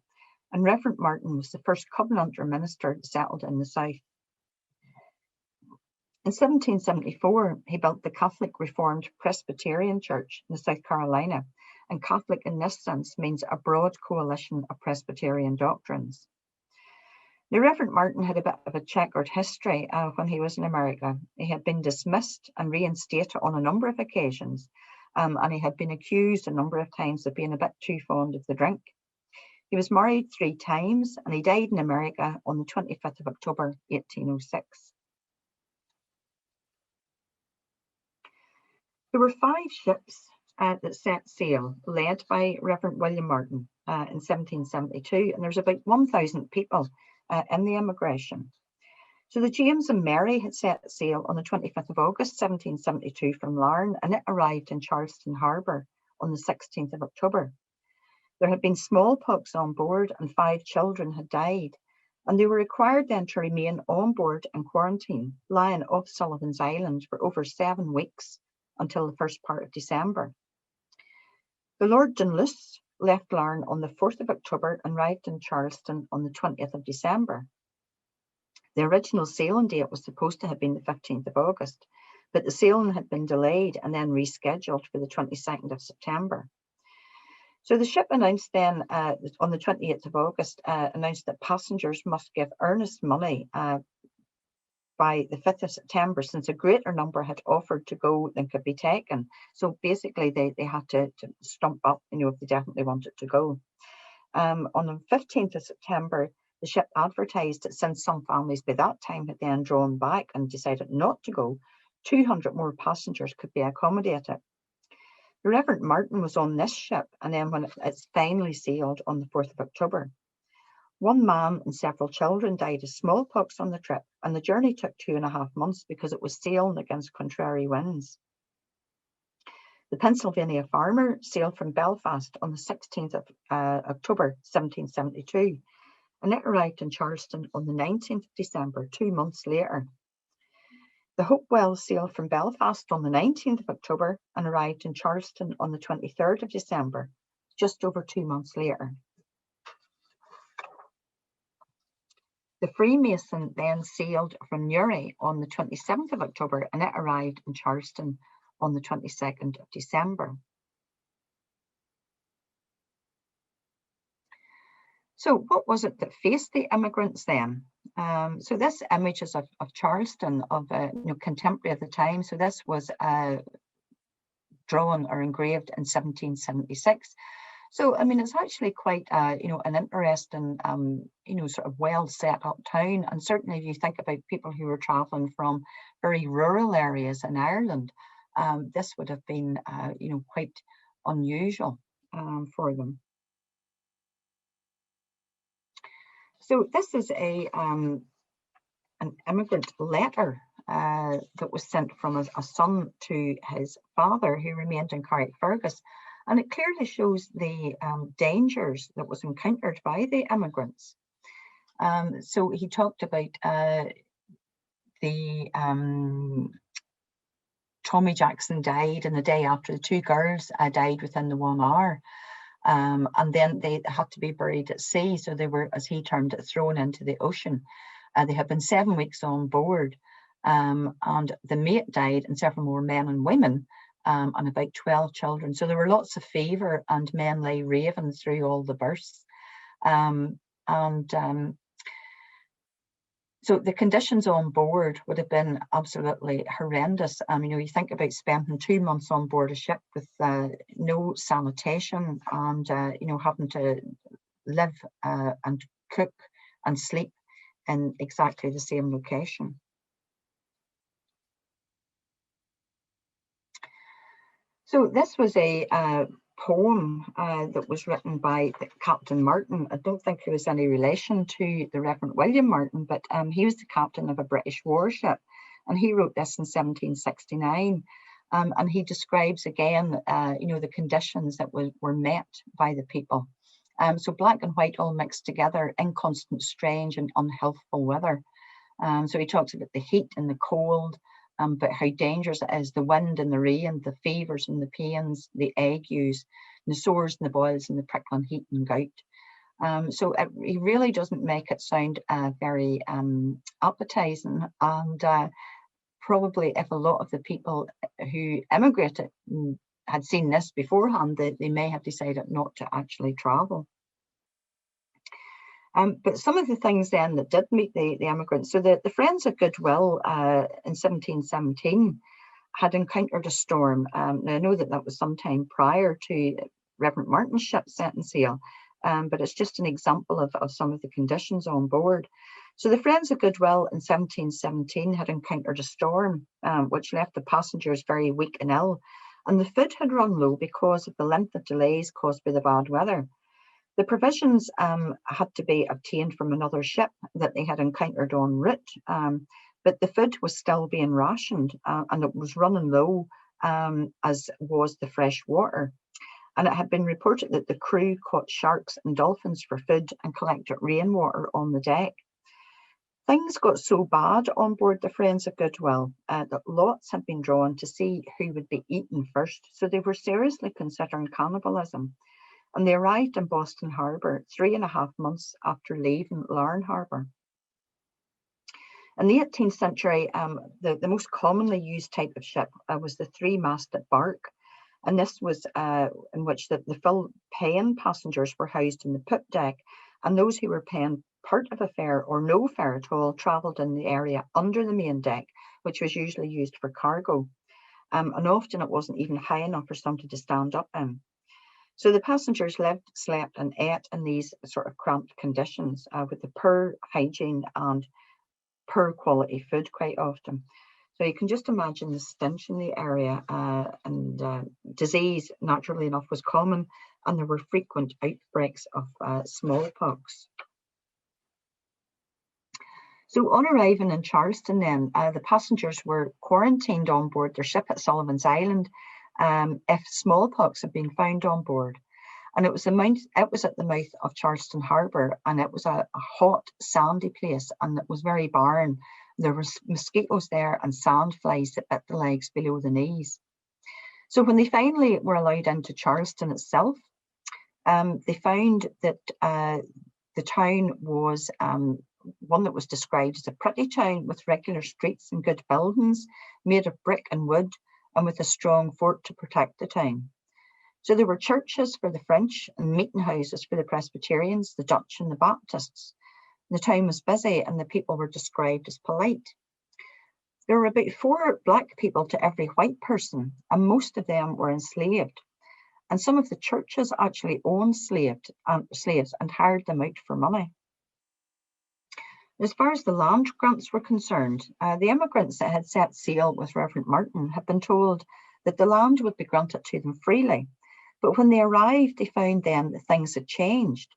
and Reverend Martin was the first Covenanter minister settled in the South. In 1774, he built the Catholic Reformed Presbyterian Church in South Carolina, and Catholic in this sense means a broad coalition of Presbyterian doctrines. The Reverend Martin had a bit of a checkered history when he was in America. He had been dismissed and reinstated on a number of occasions, and he had been accused a number of times of being a bit too fond of the drink. He was married 3 times, and he died in America on the 25th of October, 1806. There were 5 ships that set sail, led by Reverend William Martin in 1772, and there was about 1,000 people in the emigration. So the James and Mary had set sail on the 25th of August 1772 from Larne, and it arrived in Charleston Harbour on the 16th of October. There had been smallpox on board and 5 children had died, and they were required then to remain on board in quarantine, lying off Sullivan's Island for over 7 weeks until the first part of December. The Lord Dunluce left Larne on the 4th of October and arrived in Charleston on the 20th of December. The original sailing date was supposed to have been the 15th of August, but the sailing had been delayed and then rescheduled for the 22nd of September. So the ship announced then on the 28th of August, announced that passengers must give earnest money by the 5th of September, since a greater number had offered to go than could be taken. So basically they had to stump up, if they definitely wanted to go. On the 15th of September, the ship advertised that since some families by that time had then drawn back and decided not to go, 200 more passengers could be accommodated. The Reverend Martin was on this ship, and then when it finally sailed on the 4th of October, 1 man and several children died of smallpox on the trip, and the journey took 2.5 months because it was sailing against contrary winds. The Pennsylvania Farmer sailed from Belfast on the 16th of October 1772, and it arrived in Charleston on the 19th of December, 2 months later. The Hopewell sailed from Belfast on the 19th of October and arrived in Charleston on the 23rd of December, just over 2 months later. The Freemason then sailed from Newry on the 27th of October, and it arrived in Charleston on the 22nd of December. So what was it that faced the immigrants then? So this image is of Charleston, of contemporary of the time. So this was drawn or engraved in 1776. So I mean, it's actually quite an interesting sort of well set up town. And certainly if you think about people who were traveling from very rural areas in Ireland, this would have been quite unusual for them. So this is an immigrant letter that was sent from a son to his father who remained in Carrickfergus, and it clearly shows the dangers that was encountered by the immigrants. So he talked about the Tommy Jackson died, and the day after the 2 girls died within the 1 hour. And then they had to be buried at sea. So they were, as he termed it, thrown into the ocean. They had been 7 weeks on board, and the mate died, and several more men and women, and about 12 children. So there were lots of fever, and men lay raving through all the berths. So the conditions on board would have been absolutely horrendous. You think about spending 2 months on board a ship with no sanitation, and having to live and cook and sleep in exactly the same location. So this was a poem that was written by Captain Martin. I don't think there was any relation to the Reverend William Martin, but he was the captain of a British warship, and he wrote this in 1769. And he describes again, the conditions that were met by the people. So black and white all mixed together in constant, strange and unhealthful weather. So he talks about the heat and the cold, but how dangerous it is, the wind and the rain, the fevers and the pains, the agues, the sores and the boils and the prickling heat and gout. So he really doesn't make it sound very appetizing. And probably if a lot of the people who emigrated had seen this beforehand, they may have decided not to actually travel. But some of the things then that did meet the immigrants, so the Friends of Goodwill in 1717 had encountered a storm. Now I know that was sometime prior to Reverend Martin's ship setting sail, but it's just an example of some of the conditions on board. So the Friends of Goodwill in 1717 had encountered a storm, which left the passengers very weak and ill, and the food had run low because of the length of delays caused by the bad weather. The provisions had to be obtained from another ship that they had encountered en route, but the food was still being rationed, and it was running low, as was the fresh water. And it had been reported that the crew caught sharks and dolphins for food and collected rainwater on the deck. Things got so bad on board the Friends of Goodwill that lots had been drawn to see who would be eaten first, so they were seriously considering cannibalism. And they arrived in Boston Harbour 3.5 months after leaving Larne Harbour. In the 18th century, the most commonly used type of ship was the three-masted bark, and this was in which the full paying passengers were housed in the poop deck, and those who were paying part of a fare or no fare at all travelled in the area under the main deck, which was usually used for cargo, and often it wasn't even high enough for somebody to stand up in. So the passengers lived, slept and ate in these sort of cramped conditions with the poor hygiene and poor quality food quite often. So you can just imagine the stench in the area, and disease, naturally enough, was common, and there were frequent outbreaks of smallpox. So on arriving in Charleston then, the passengers were quarantined on board their ship at Sullivan's Island if smallpox had been found on board. And it was at the mouth of Charleston Harbour, and it was a hot, sandy place, and it was very barren. There were mosquitoes there and sandflies that bit the legs below the knees. So when they finally were allowed into Charleston itself, they found that the town was one that was described as a pretty town with regular streets and good buildings made of brick and wood, and with a strong fort to protect the town. So there were churches for the French and meeting houses for the Presbyterians, the Dutch and the Baptists. The town was busy and the people were described as polite. There were about 4 black people to every white person, and most of them were enslaved. And some of the churches actually owned slaves and hired them out for money. As far as the land grants were concerned, the immigrants that had set sail with Reverend Martin had been told that the land would be granted to them freely. But when they arrived, they found then that things had changed.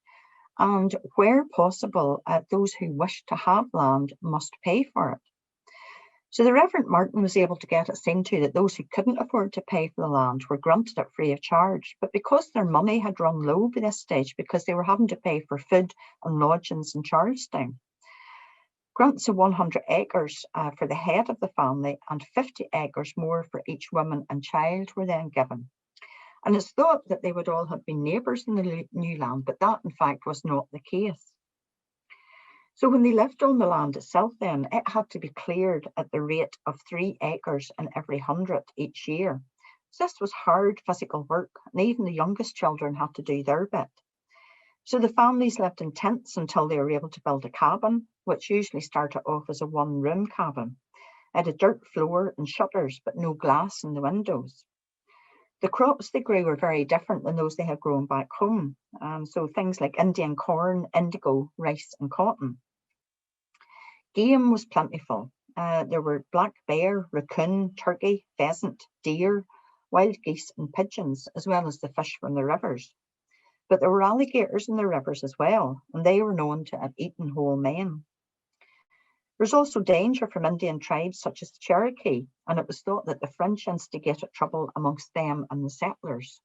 And where possible, those who wished to have land must pay for it. So the Reverend Martin was able to get it seen to that those who couldn't afford to pay for the land were granted it free of charge. But because their money had run low by this stage, because they were having to pay for food and lodgings in Charlestown, grants of 100 acres for the head of the family and 50 acres more for each woman and child were then given. And it's thought that they would all have been neighbours in the new land, but that in fact was not the case. So when they lived on the land itself then, it had to be cleared at the rate of 3 acres in every 100 each year. So this was hard physical work, and even the youngest children had to do their bit. So the families lived in tents until they were able to build a cabin, which usually started off as a 1-room cabin. It had a dirt floor and shutters, but no glass in the windows. The crops they grew were very different than those they had grown back home. So things like Indian corn, indigo, rice and cotton. Game was plentiful. There were black bear, raccoon, turkey, pheasant, deer, wild geese and pigeons, as well as the fish from the rivers. But there were alligators in the rivers as well, and they were known to have eaten whole men. There's also danger from Indian tribes such as the Cherokee, and it was thought that the French instigated trouble amongst them and the settlers.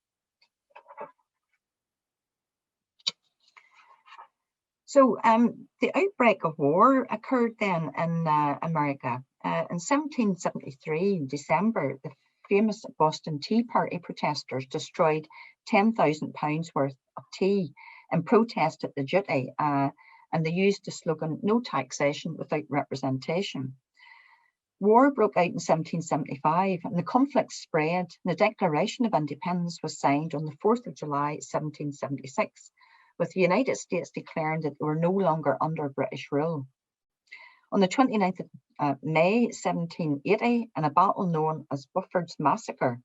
So the outbreak of war occurred then in America. In 1773, December, the famous Boston Tea Party protesters destroyed £10,000 worth of tea in protest at the duty, and they used the slogan, "No taxation without representation." War broke out in 1775 and the conflict spread. The Declaration of Independence was signed on the 4th of July, 1776, with the United States declaring that they were no longer under British rule. On the 29th of May 1780, in a battle known as Buford's Massacre,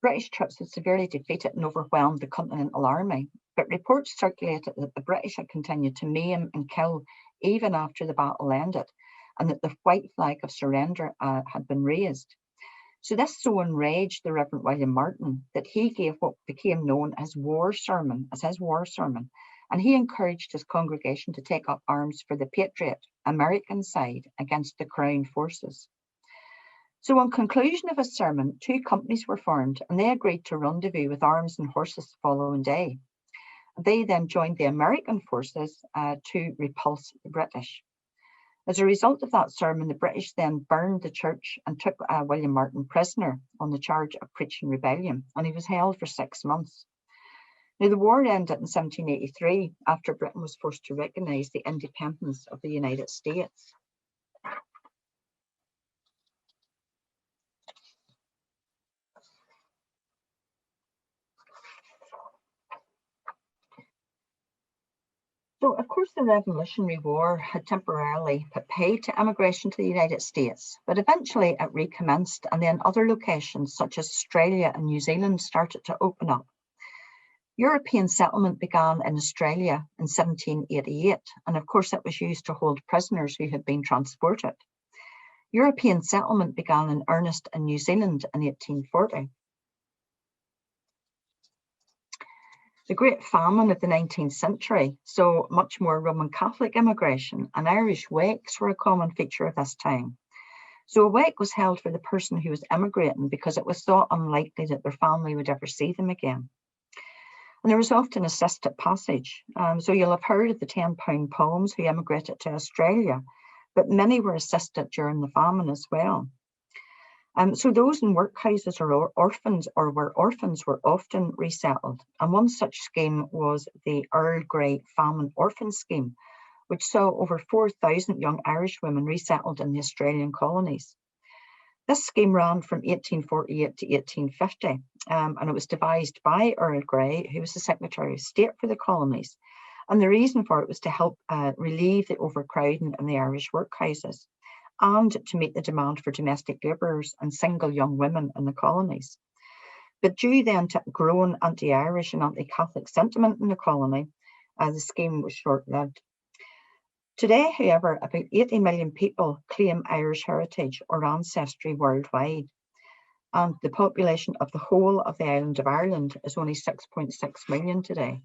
British troops had severely defeated and overwhelmed the Continental Army, but reports circulated that the British had continued to maim and kill even after the battle ended, and that the white flag of surrender had been raised. So this so enraged the Reverend William Martin that he gave what became known as his war sermon, and he encouraged his congregation to take up arms for the patriot American side against the Crown forces. So on conclusion of his sermon, 2 companies were formed, and they agreed to rendezvous with arms and horses the following day. They then joined the American forces to repulse the British. As a result of that sermon, the British then burned the church and took William Martin prisoner on the charge of preaching rebellion, and he was held for 6 months. Now, the war ended in 1783 after Britain was forced to recognise the independence of the United States. So, of course, the Revolutionary War had temporarily put paid to immigration to the United States, but eventually it recommenced, and then other locations such as Australia and New Zealand started to open up. European settlement began in Australia in 1788, and of course it was used to hold prisoners who had been transported. European settlement began in earnest in New Zealand in 1840. The Great Famine of the 19th century saw much more Roman Catholic immigration, and Irish wakes were a common feature of this time. So a wake was held for the person who was emigrating because it was thought unlikely that their family would ever see them again. And there was often assisted passage. So you'll have heard of the 10-pound poems who emigrated to Australia, but many were assisted during the famine as well. So those in workhouses or orphans, or where orphans were often resettled. And one such scheme was the Earl Grey Famine Orphan Scheme, which saw over 4,000 young Irish women resettled in the Australian colonies. This scheme ran from 1848 to 1850, and it was devised by Earl Grey, who was the Secretary of State for the colonies. And the reason for it was to help relieve the overcrowding in the Irish workhouses, and to meet the demand for domestic labourers and single young women in the colonies. But due then to growing anti-Irish and anti-Catholic sentiment in the colony, the scheme was short-lived. Today, however, about 80 million people claim Irish heritage or ancestry worldwide, and the population of the whole of the island of Ireland is only 6.6 million today.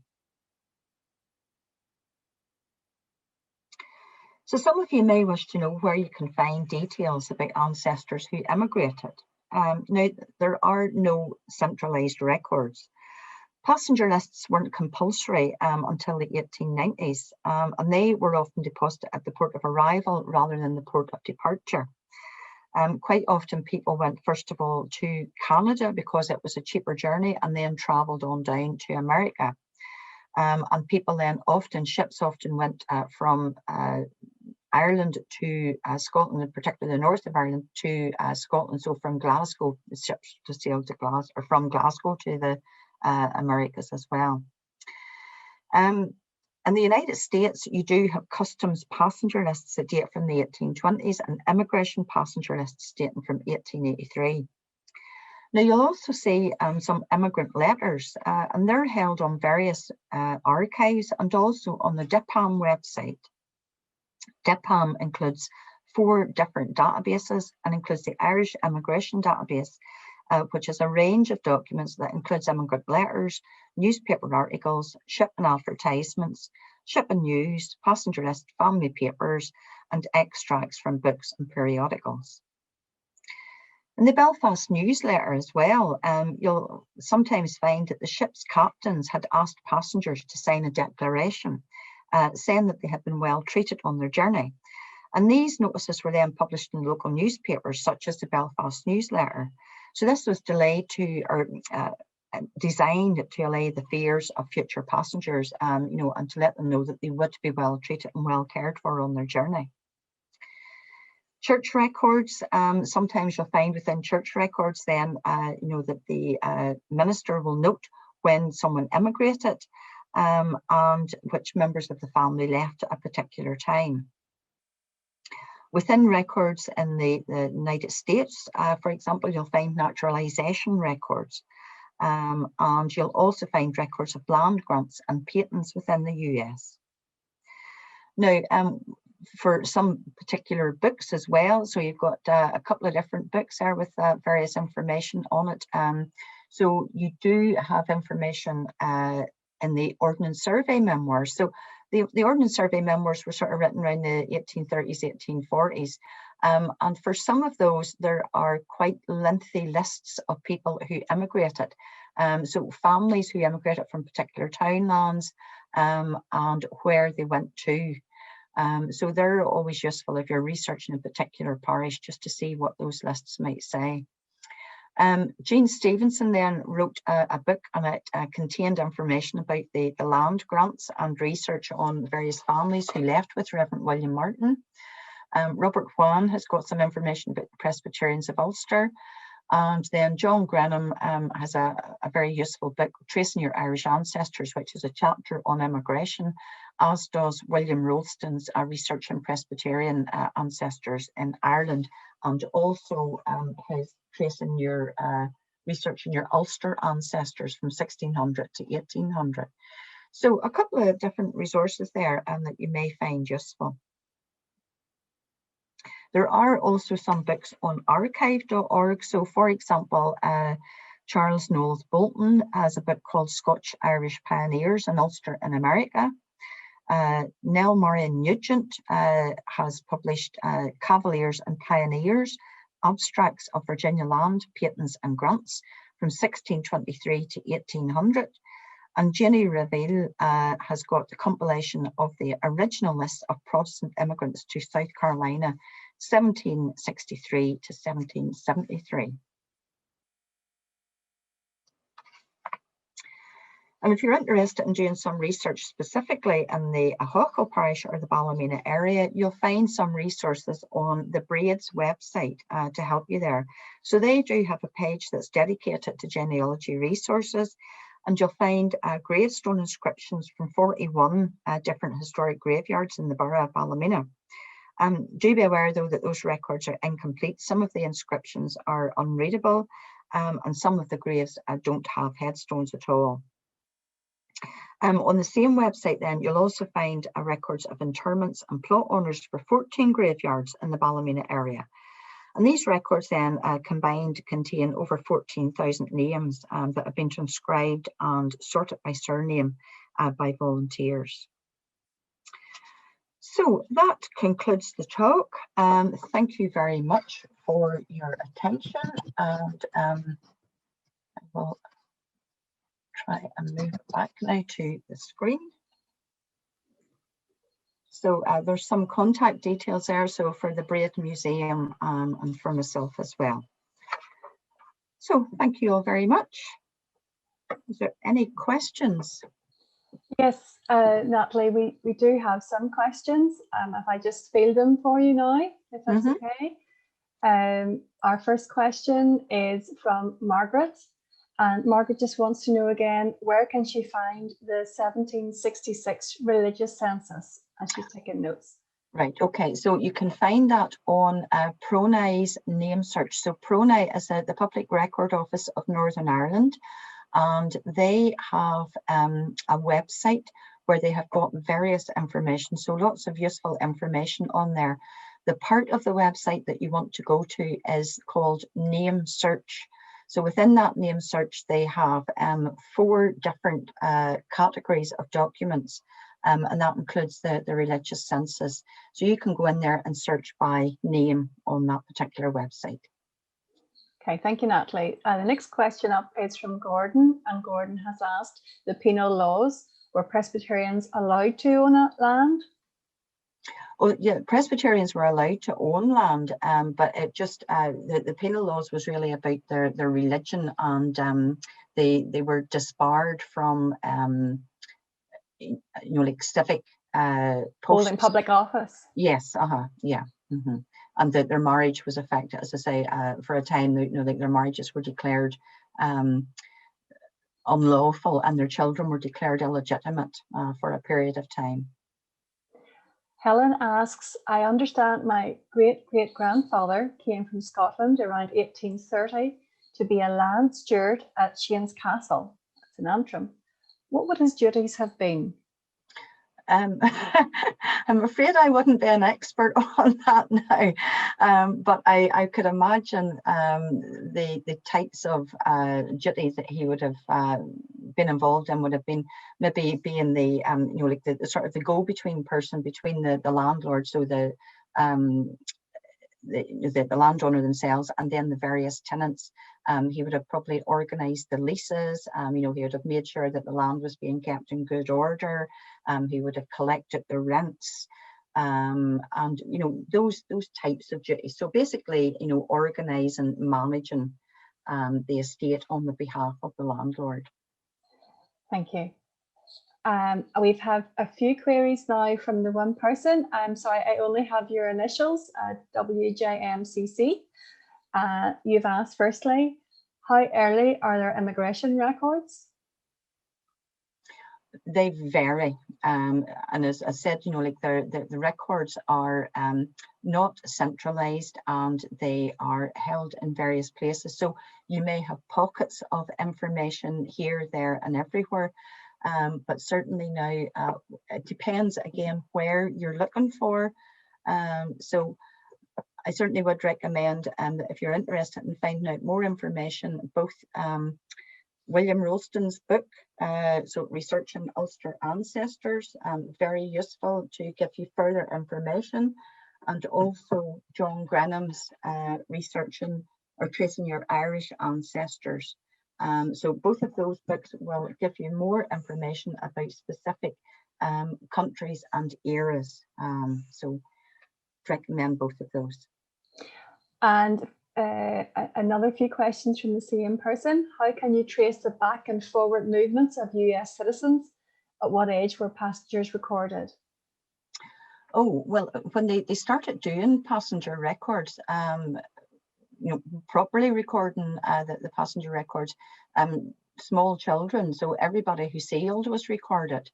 So some of you may wish to know where you can find details about ancestors who emigrated. Now, there are no centralised records. Passenger lists weren't compulsory until the 1890s, and they were often deposited at the port of arrival rather than the port of departure. Quite often people went first of all to Canada because it was a cheaper journey, and then travelled on down to America. And people then ships often went from Ireland to Scotland, in particular the north of Ireland to Scotland. So from Glasgow, the ships to sail to Glasgow, or from Glasgow to the Americas as well. In the United States, you do have customs passenger lists that date from the 1820s and immigration passenger lists dating from 1883. Now, you'll also see some immigrant letters, and they're held on various archives and also on the DIPAM website. DIPAM includes 4 different databases and includes the Irish Immigration Database, which is a range of documents that includes immigrant letters, newspaper articles, ship and advertisements, ship and news, passenger list, family papers, and extracts from books and periodicals. In the Belfast newsletter as well, you'll sometimes find that the ship's captains had asked passengers to sign a declaration saying that they had been well treated on their journey. And these notices were then published in local newspapers such as the Belfast newsletter. So this was designed to allay the fears of future passengers, and to let them know that they would be well treated and well cared for on their journey. Church records, sometimes you'll find within church records then, that the minister will note when someone emigrated, and which members of the family left at a particular time. Within records in the United States, for example, you'll find naturalization records, and you'll also find records of land grants and patents within the US. Now, for some particular books as well, so you've got a couple of different books there with various information on it. So you do have information in the Ordinance Survey Memoirs. So the Ordinance Survey Memoirs were sort of written around the 1830s, 1840s. And for some of those, there are quite lengthy lists of people who emigrated. So families who emigrated from particular townlands and where they went to. So they're always useful if you're researching a particular parish, just to see what those lists might say. Jean Stevenson then wrote a book, and it contained information about the land grants and research on various families who left with Reverend William Martin. Robert Juan has got some information about the Presbyterians of Ulster. And then John Grenham has a very useful book, Tracing Your Irish Ancestors, which is a chapter on immigration, as does William Rolston's Researching Presbyterian Ancestors in Ireland, and also his Tracing Your Researching Your Ulster Ancestors from 1600 to 1800. So a couple of different resources there that you may find useful. There are also some books on archive.org. So for example, Charles Knowles Bolton has a book called Scotch-Irish Pioneers in Ulster in America. Nell Marion Nugent has published Cavaliers and Pioneers, Abstracts of Virginia Land, Patents and Grants from 1623 to 1800. And Jenny Reveille has got the compilation of the original list of Protestant immigrants to South Carolina, 1763 to 1773. And if you're interested in doing some research specifically in the Ahaka parish or the Ballymena area, you'll find some resources on the Braids website to help you there. So they do have a page that's dedicated to genealogy resources, and you'll find gravestone inscriptions from 41 different historic graveyards in the borough of Ballymena. Do be aware though that those records are incomplete. Some of the inscriptions are unreadable, and some of the graves don't have headstones at all. On the same website then, you'll also find records of interments and plot owners for 14 graveyards in the Ballymena area. And these records then combined contain over 14,000 names that have been transcribed and sorted by surname by volunteers. So that concludes the talk. Thank you very much for your attention, and I will try and move it back now to the screen. So there's some contact details there, so for the Braid Museum and for myself as well. So thank you all very much. Is there any questions? Yes, Natalie, we do have some questions. If I just field them for you now, if that's okay. Our first question is from Margaret. And Margaret just wants to know again, where can she find the 1766 religious census? And she's taking notes. Right, okay, so you can find that on Pronate's name search. So Pronate is the Public Record Office of Northern Ireland, and they have a website where they have got various information, so lots of useful information on there. The part of the website that you want to go to is called Name Search. So within that name search, they have 4 different categories of documents, and that includes the religious census. So you can go in there and search by name on that particular website. Okay, thank you, Natalie. The next question up is from Gordon, and Gordon has asked the penal laws. Were Presbyterians allowed to own land? Oh yeah, Presbyterians were allowed to own land, but it just the penal laws was really about their religion, and they were disbarred from like civic posts. Holding public office. Yes, yeah, and that their marriage was affected, as I say, for a time. Like their marriages were declared unlawful, and their children were declared illegitimate for a period of time. Helen asks, I understand my great-great-grandfather came from Scotland around 1830 to be a land steward at Shane's Castle. That's in Antrim. What would his duties have been? I'm afraid I wouldn't be an expert on that now, but I could imagine the types of duties that he would have been involved in would have been maybe being the like the sort of the go-between person between the landlord, so the landowner themselves, and then the various tenants. He would have probably organised the leases. He would have made sure that the land was being kept in good order. He would have collected the rents, and those types of duties. So basically, organising, managing the estate on the behalf of the landlord. Thank you. We've had a few queries now from the one person. I'm sorry, I only have your initials, WJMCC. You've asked, firstly, how early are their immigration records? They vary, and as I said, like the records are not centralised, and they are held in various places. So you may have pockets of information here, there, and everywhere. But certainly now it depends again where you're looking for. So I certainly would recommend that if you're interested in finding out more information, both William Rolston's book, so Researching Ulster Ancestors, very useful to give you further information, and also John Grenham's Researching or Tracing Your Irish Ancestors. So both of those books will give you more information about specific countries and eras. So recommend both of those. And another few questions from the same person. How can you trace the back and forward movements of US citizens? At what age were passengers recorded? Oh, well, when they started doing passenger records, properly recording the passenger records, small children, so everybody who sailed was recorded.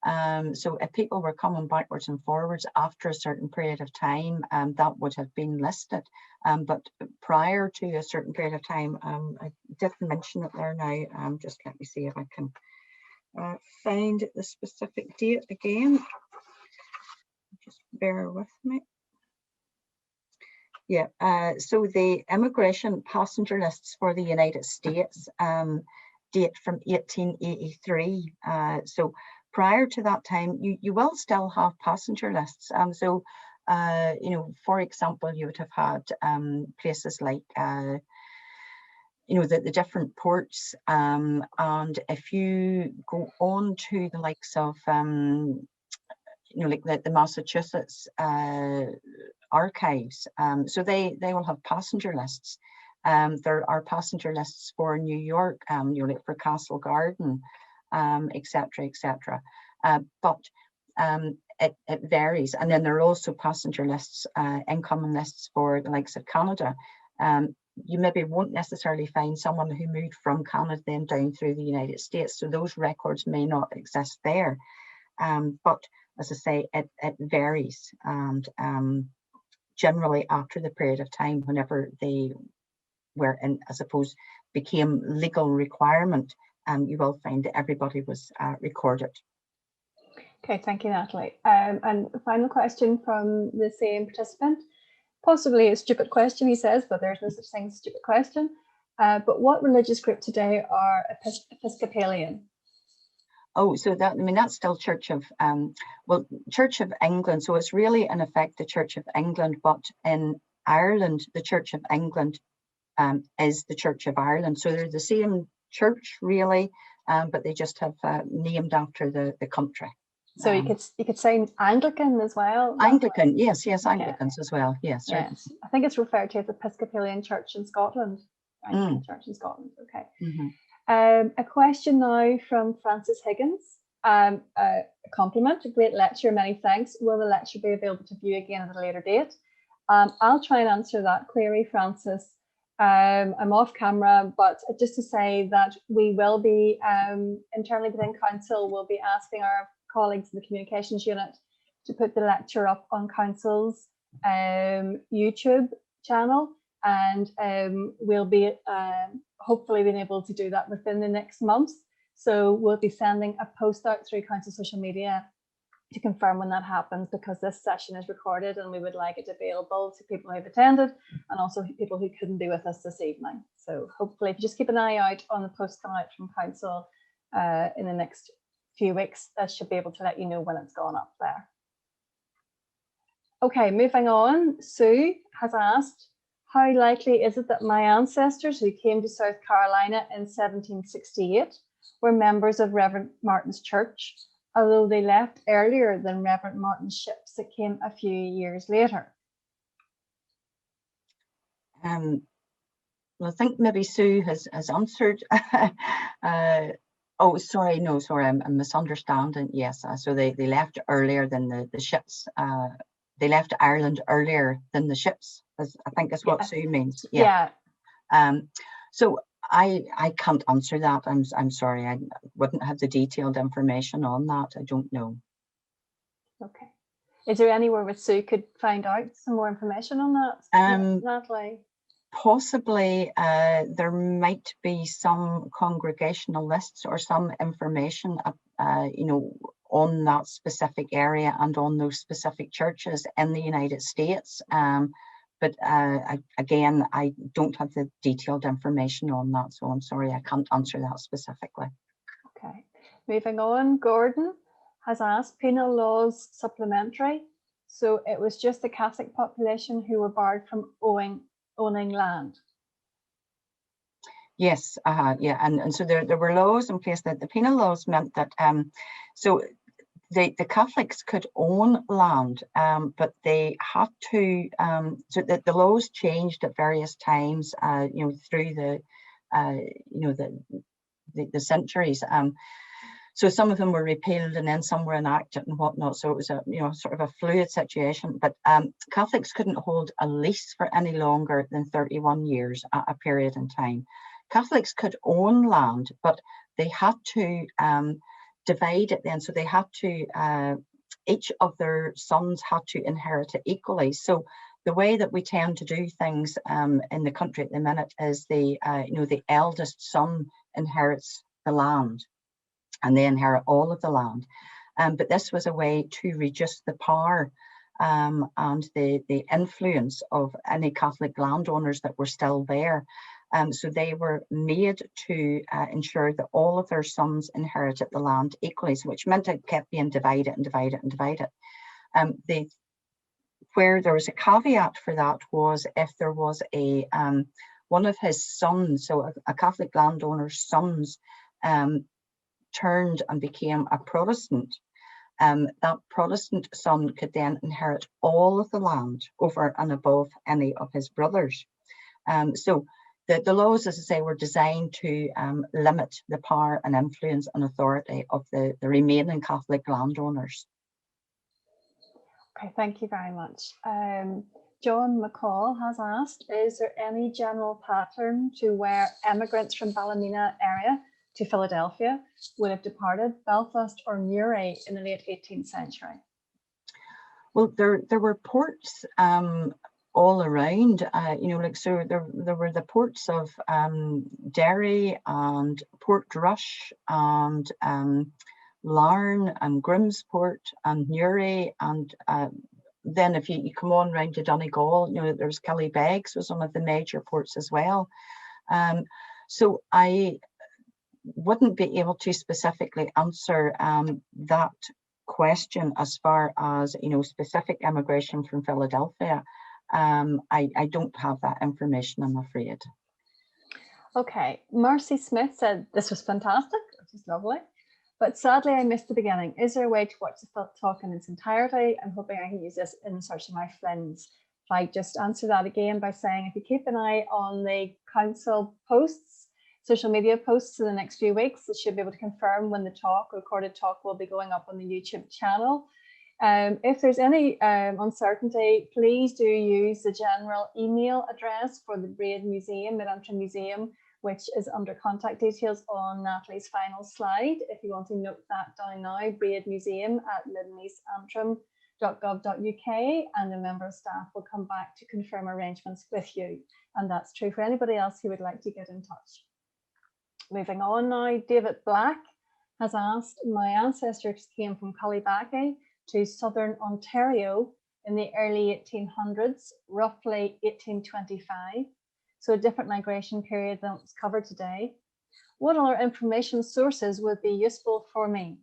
So if people were coming backwards and forwards after a certain period of time, that would have been listed. But prior to a certain period of time, I didn't mention it there now. Just let me see if I can find the specific date again. Just bear with me. Yeah, so the immigration passenger lists for the United States date from 1883. So prior to that time, you will still have passenger lists. So, for example, you would have had places like, the different ports. And if you go on to the likes of, like the Massachusetts archives, so they will have passenger lists. There are passenger lists for New York, like for Castle Garden, etc., etc. But it varies. And then there are also passenger lists, incoming lists for the likes of Canada. You maybe won't necessarily find someone who moved from Canada then down through the United States, so those records may not exist there. But as I say, it varies, and generally after the period of time, whenever they were in, I suppose, became legal requirement, you will find that everybody was recorded. Okay, thank you, Natalie. And the final question from the same participant, possibly a stupid question, he says, but there's no such thing as a stupid question. But what religious group today are Episcopalian? Oh, so that's still Church of, Church of England. So it's really in effect the Church of England, but in Ireland, the Church of England is the Church of Ireland. So they're the same church really, but they just have named after the country. So you could say Anglican as well. Anglican, yes, Anglicans as well, yes. Yes, I think it's referred to as Episcopalian Church in Scotland. Anglican Church in Scotland. Okay. Mm-hmm. A question now from Francis Higgins. A compliment, a great lecture, many thanks. Will the lecture be available to view again at a later date? I'll try and answer that query, Francis. I'm off camera, but just to say that we will be internally within council, we'll be asking our colleagues in the communications unit to put the lecture up on council's YouTube channel, and we'll be hopefully being able to do that within the next month. So we'll be sending a post out through council social media to confirm when that happens, because this session is recorded and we would like it available to people who've attended and also people who couldn't be with us this evening. So hopefully if you just keep an eye out on the post coming out from council in the next few weeks, that should be able to let you know when it's gone up there. Okay, moving on. Sue has asked, how likely is it that my ancestors who came to South Carolina in 1768 were members of Reverend Martin's church, although they left earlier than Reverend Martin's ships that came a few years later? Well, I think maybe Sue has answered. Oh, sorry, no, sorry, I'm misunderstanding. Yes, so they left earlier than the ships. They left Ireland earlier than the ships, I think is what Sue means. Yeah. So I can't answer that. I'm sorry, I wouldn't have the detailed information on that. I don't know. Okay. Is there anywhere where Sue could find out some more information on that? Natalie? Possibly there might be some congregational lists or some information, you know, on that specific area and on those specific churches in the United States. But again, I don't have the detailed information on that, so I'm sorry, I can't answer that specifically. Okay, moving on. Gordon has asked, penal laws supplementary. So it was just the Catholic population who were barred from owning land. Yes, yeah, and so there were laws in place that the penal laws meant that so the Catholics could own land, but they had to so that the laws changed at various times, you know, through the you know the centuries. So some of them were repealed and then some were enacted and whatnot. So it was a, you know, sort of a fluid situation. But Catholics couldn't hold a lease for any longer than 31 years at a period in time. Catholics could own land, but they had to divide it then. So they had to, each of their sons had to inherit it equally. So the way that we tend to do things in the country at the minute is you know, the eldest son inherits the land, and they inherit all of the land. But this was a way to reduce the power and the influence of any Catholic landowners that were still there. So they were made to ensure that all of their sons inherited the land equally, so which meant it kept being divided and divided and divided. Where there was a caveat for that was if there was a one of his sons, so a Catholic landowner's sons, turned and became a Protestant, that Protestant son could then inherit all of the land over and above any of his brothers. So the laws, as I say, were designed to limit the power and influence and authority of the remaining Catholic landowners. Okay, thank you very much. John McCall has asked, is there any general pattern to where immigrants from Ballymena area to Philadelphia would have departed Belfast or Newry in the late 18th century? Well, there were ports all around, you know, like, so there were the ports of Derry and Portrush and Larne and Grimsport and Newry, and then if you come on round to Donegal, you know, there's Killybegs was one of the major ports as well. So I wouldn't be able to specifically answer that question as far as, you know, specific immigration from Philadelphia. I don't have that information, I'm afraid. Okay, Mercy Smith said this was fantastic, which is lovely, but sadly I missed the beginning. Is there a way to watch the talk in its entirety? I'm hoping I can use this in searching my friends. If I just answer that again by saying, if you keep an eye on the council posts, social media posts in the next few weeks, it should be able to confirm when the recorded talk will be going up on the YouTube channel. If there's any uncertainty, please do use the general email address for the Braid Museum, Mid-Antrim Museum, which is under contact details on Natalie's final slide. If you want to note that down now, braidmuseum@mideneastantrim.gov.uk, and a member of staff will come back to confirm arrangements with you. And that's true for anybody else who would like to get in touch. Moving on now, David Black has asked, my ancestors came from Cullybackey to southern Ontario in the early 1800s, roughly 1825. So a different migration period than was covered today. What other information sources would be useful for me?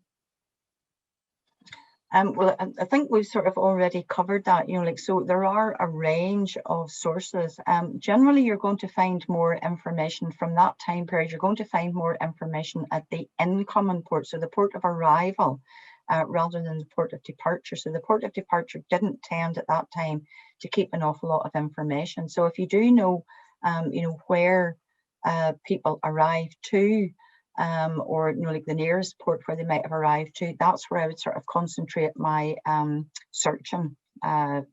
Well, I think we've sort of already covered that, so there are a range of sources. Generally, you're going to find more information from that time period. You're going to find more information at the incoming port, so the port of arrival, rather than the port of departure. So the port of departure didn't tend at that time to keep an awful lot of information. So if you do know, where people arrive to, or like the nearest port where they might have arrived to, that's where I would sort of concentrate my searching in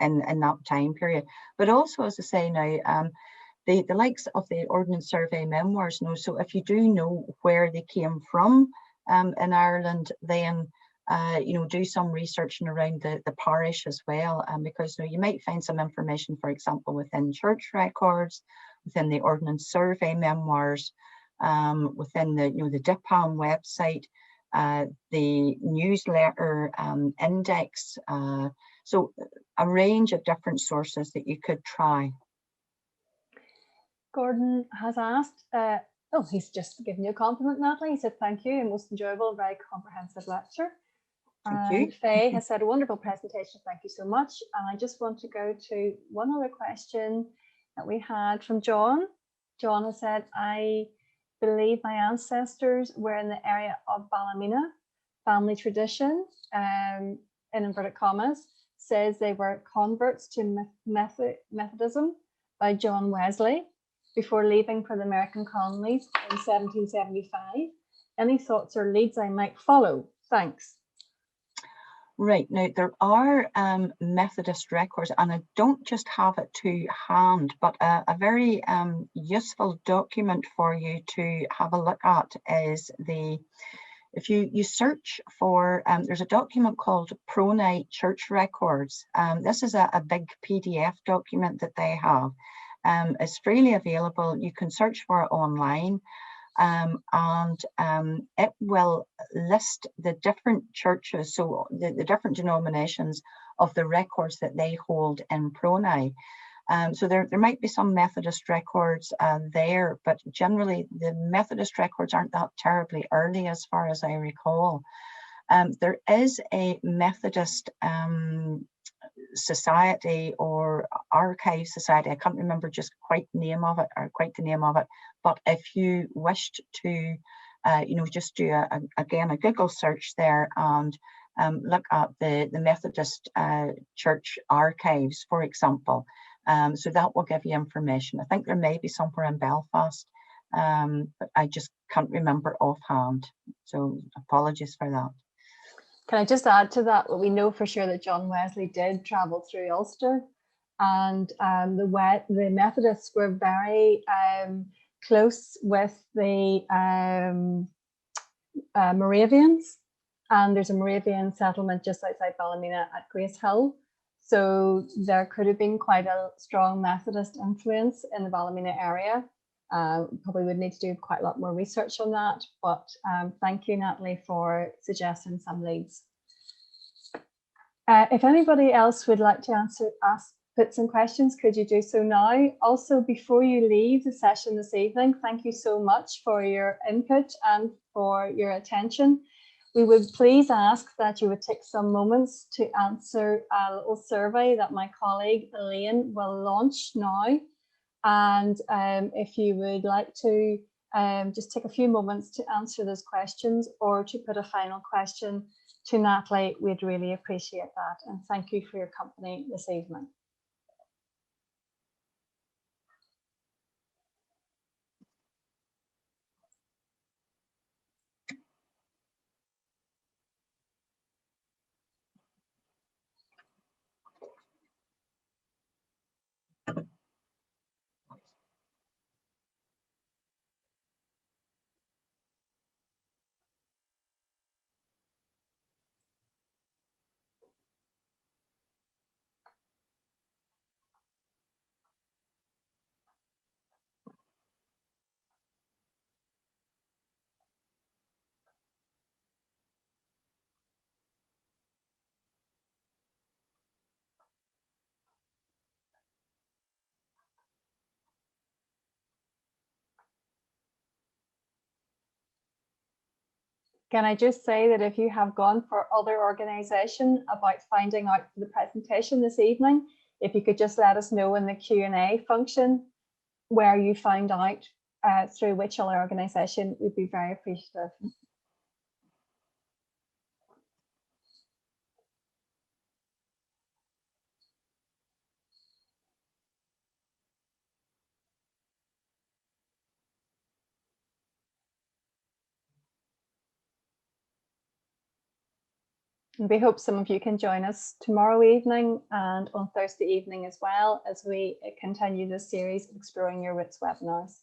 that time period. But also, as I say now, the likes of the Ordinance Survey memoirs, so if you do know where they came from in Ireland, then do some researching around the parish as well, because you might find some information, for example, within church records, within the Ordnance Survey memoirs, within the the DIPAM website, the newsletter index. So a range of different sources that you could try. Gordon has asked, he's just given you a compliment, Natalie. He said, thank you, a most enjoyable, very comprehensive lecture. Thank you. Faye has said, a wonderful presentation, thank you so much. And I just want to go to one other question that we had from John. John has said, I believe my ancestors were in the area of Ballymena. Family tradition, in inverted commas, says they were converts to Methodism by John Wesley before leaving for the American colonies in 1775. Any thoughts or leads I might follow? Thanks. Right, now there are Methodist records, and I don't just have it to hand, but a very useful document for you to have a look at is if you search for, there's a document called Pronate Church Records. This is a big PDF document that they have. It's freely available. You can search for it online. And it will list the different churches, so the different denominations of the records that they hold in Pronate. So there might be some Methodist records there, but generally the Methodist records aren't that terribly early as far as I recall. There is a Methodist society or archive society. I can't remember just quite the name of it, but if you wished to just do again a Google search there and look at the Methodist church archives, for example, so that will give you information. I think there may be somewhere in Belfast, but I just can't remember offhand, so apologies for that. Can I just add to that? We know for sure that John Wesley did travel through Ulster, and the Methodists were very close with the Moravians, and there's a Moravian settlement just outside Ballymena at Grace Hill. So there could have been quite a strong Methodist influence in the Ballymena area. Probably would need to do quite a lot more research on that, but thank you, Natalie, for suggesting some leads. If anybody else would like to put some questions, could you do so now? Also, before you leave the session this evening, thank you so much for your input and for your attention. We would please ask that you would take some moments to answer a little survey that my colleague Elaine will launch now. And if you would like to just take a few moments to answer those questions or to put a final question to Natalie, we'd really appreciate that. And thank you for your company this evening. Can I just say that if you have gone for other organisation about finding out for the presentation this evening, if you could just let us know in the Q&A function where you found out through which other organisation, we'd be very appreciative. And we hope some of you can join us tomorrow evening and on Thursday evening as well, as we continue this series of Exploring Your Roots webinars.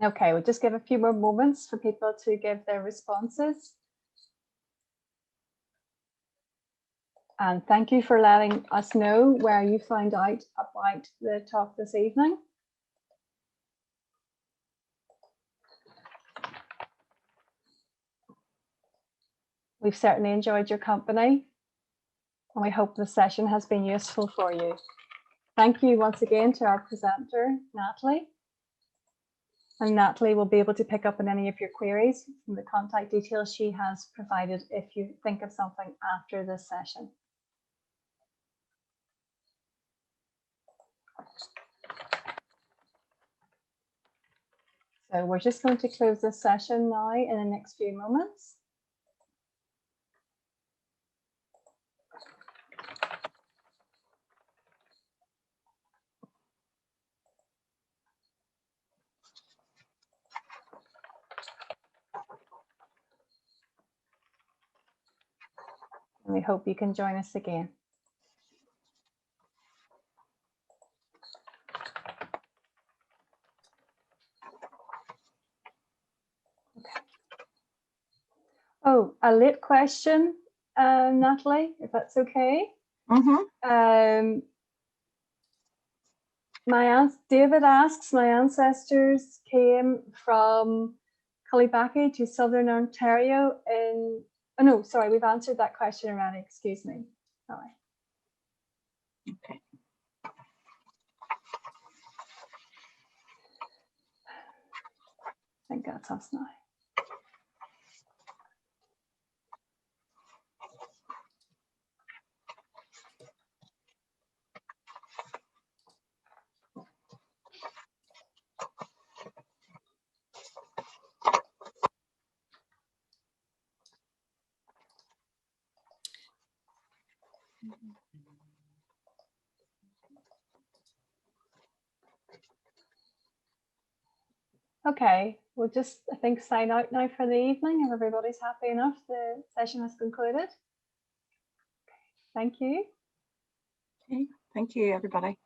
Okay, we'll just give a few more moments for people to give their responses. And thank you for letting us know where you found out about the talk this evening. We've certainly enjoyed your company, and we hope the session has been useful for you. Thank you once again to our presenter, Natalie. And Natalie will be able to pick up on any of your queries from the contact details she has provided if you think of something after this session. So we're just going to close this session now in the next few moments. And we hope you can join us again. Okay. Oh, a late question, Natalie, if that's okay. David asks, my ancestors came from Culibaki to southern Ontario in, oh no, sorry, we've answered that question already, excuse me. Sorry. Okay. I think that's us now. Okay, we'll just, I think, sign out now for the evening. If everybody's happy enough, the session has concluded. Okay, thank you. Okay, thank you, everybody.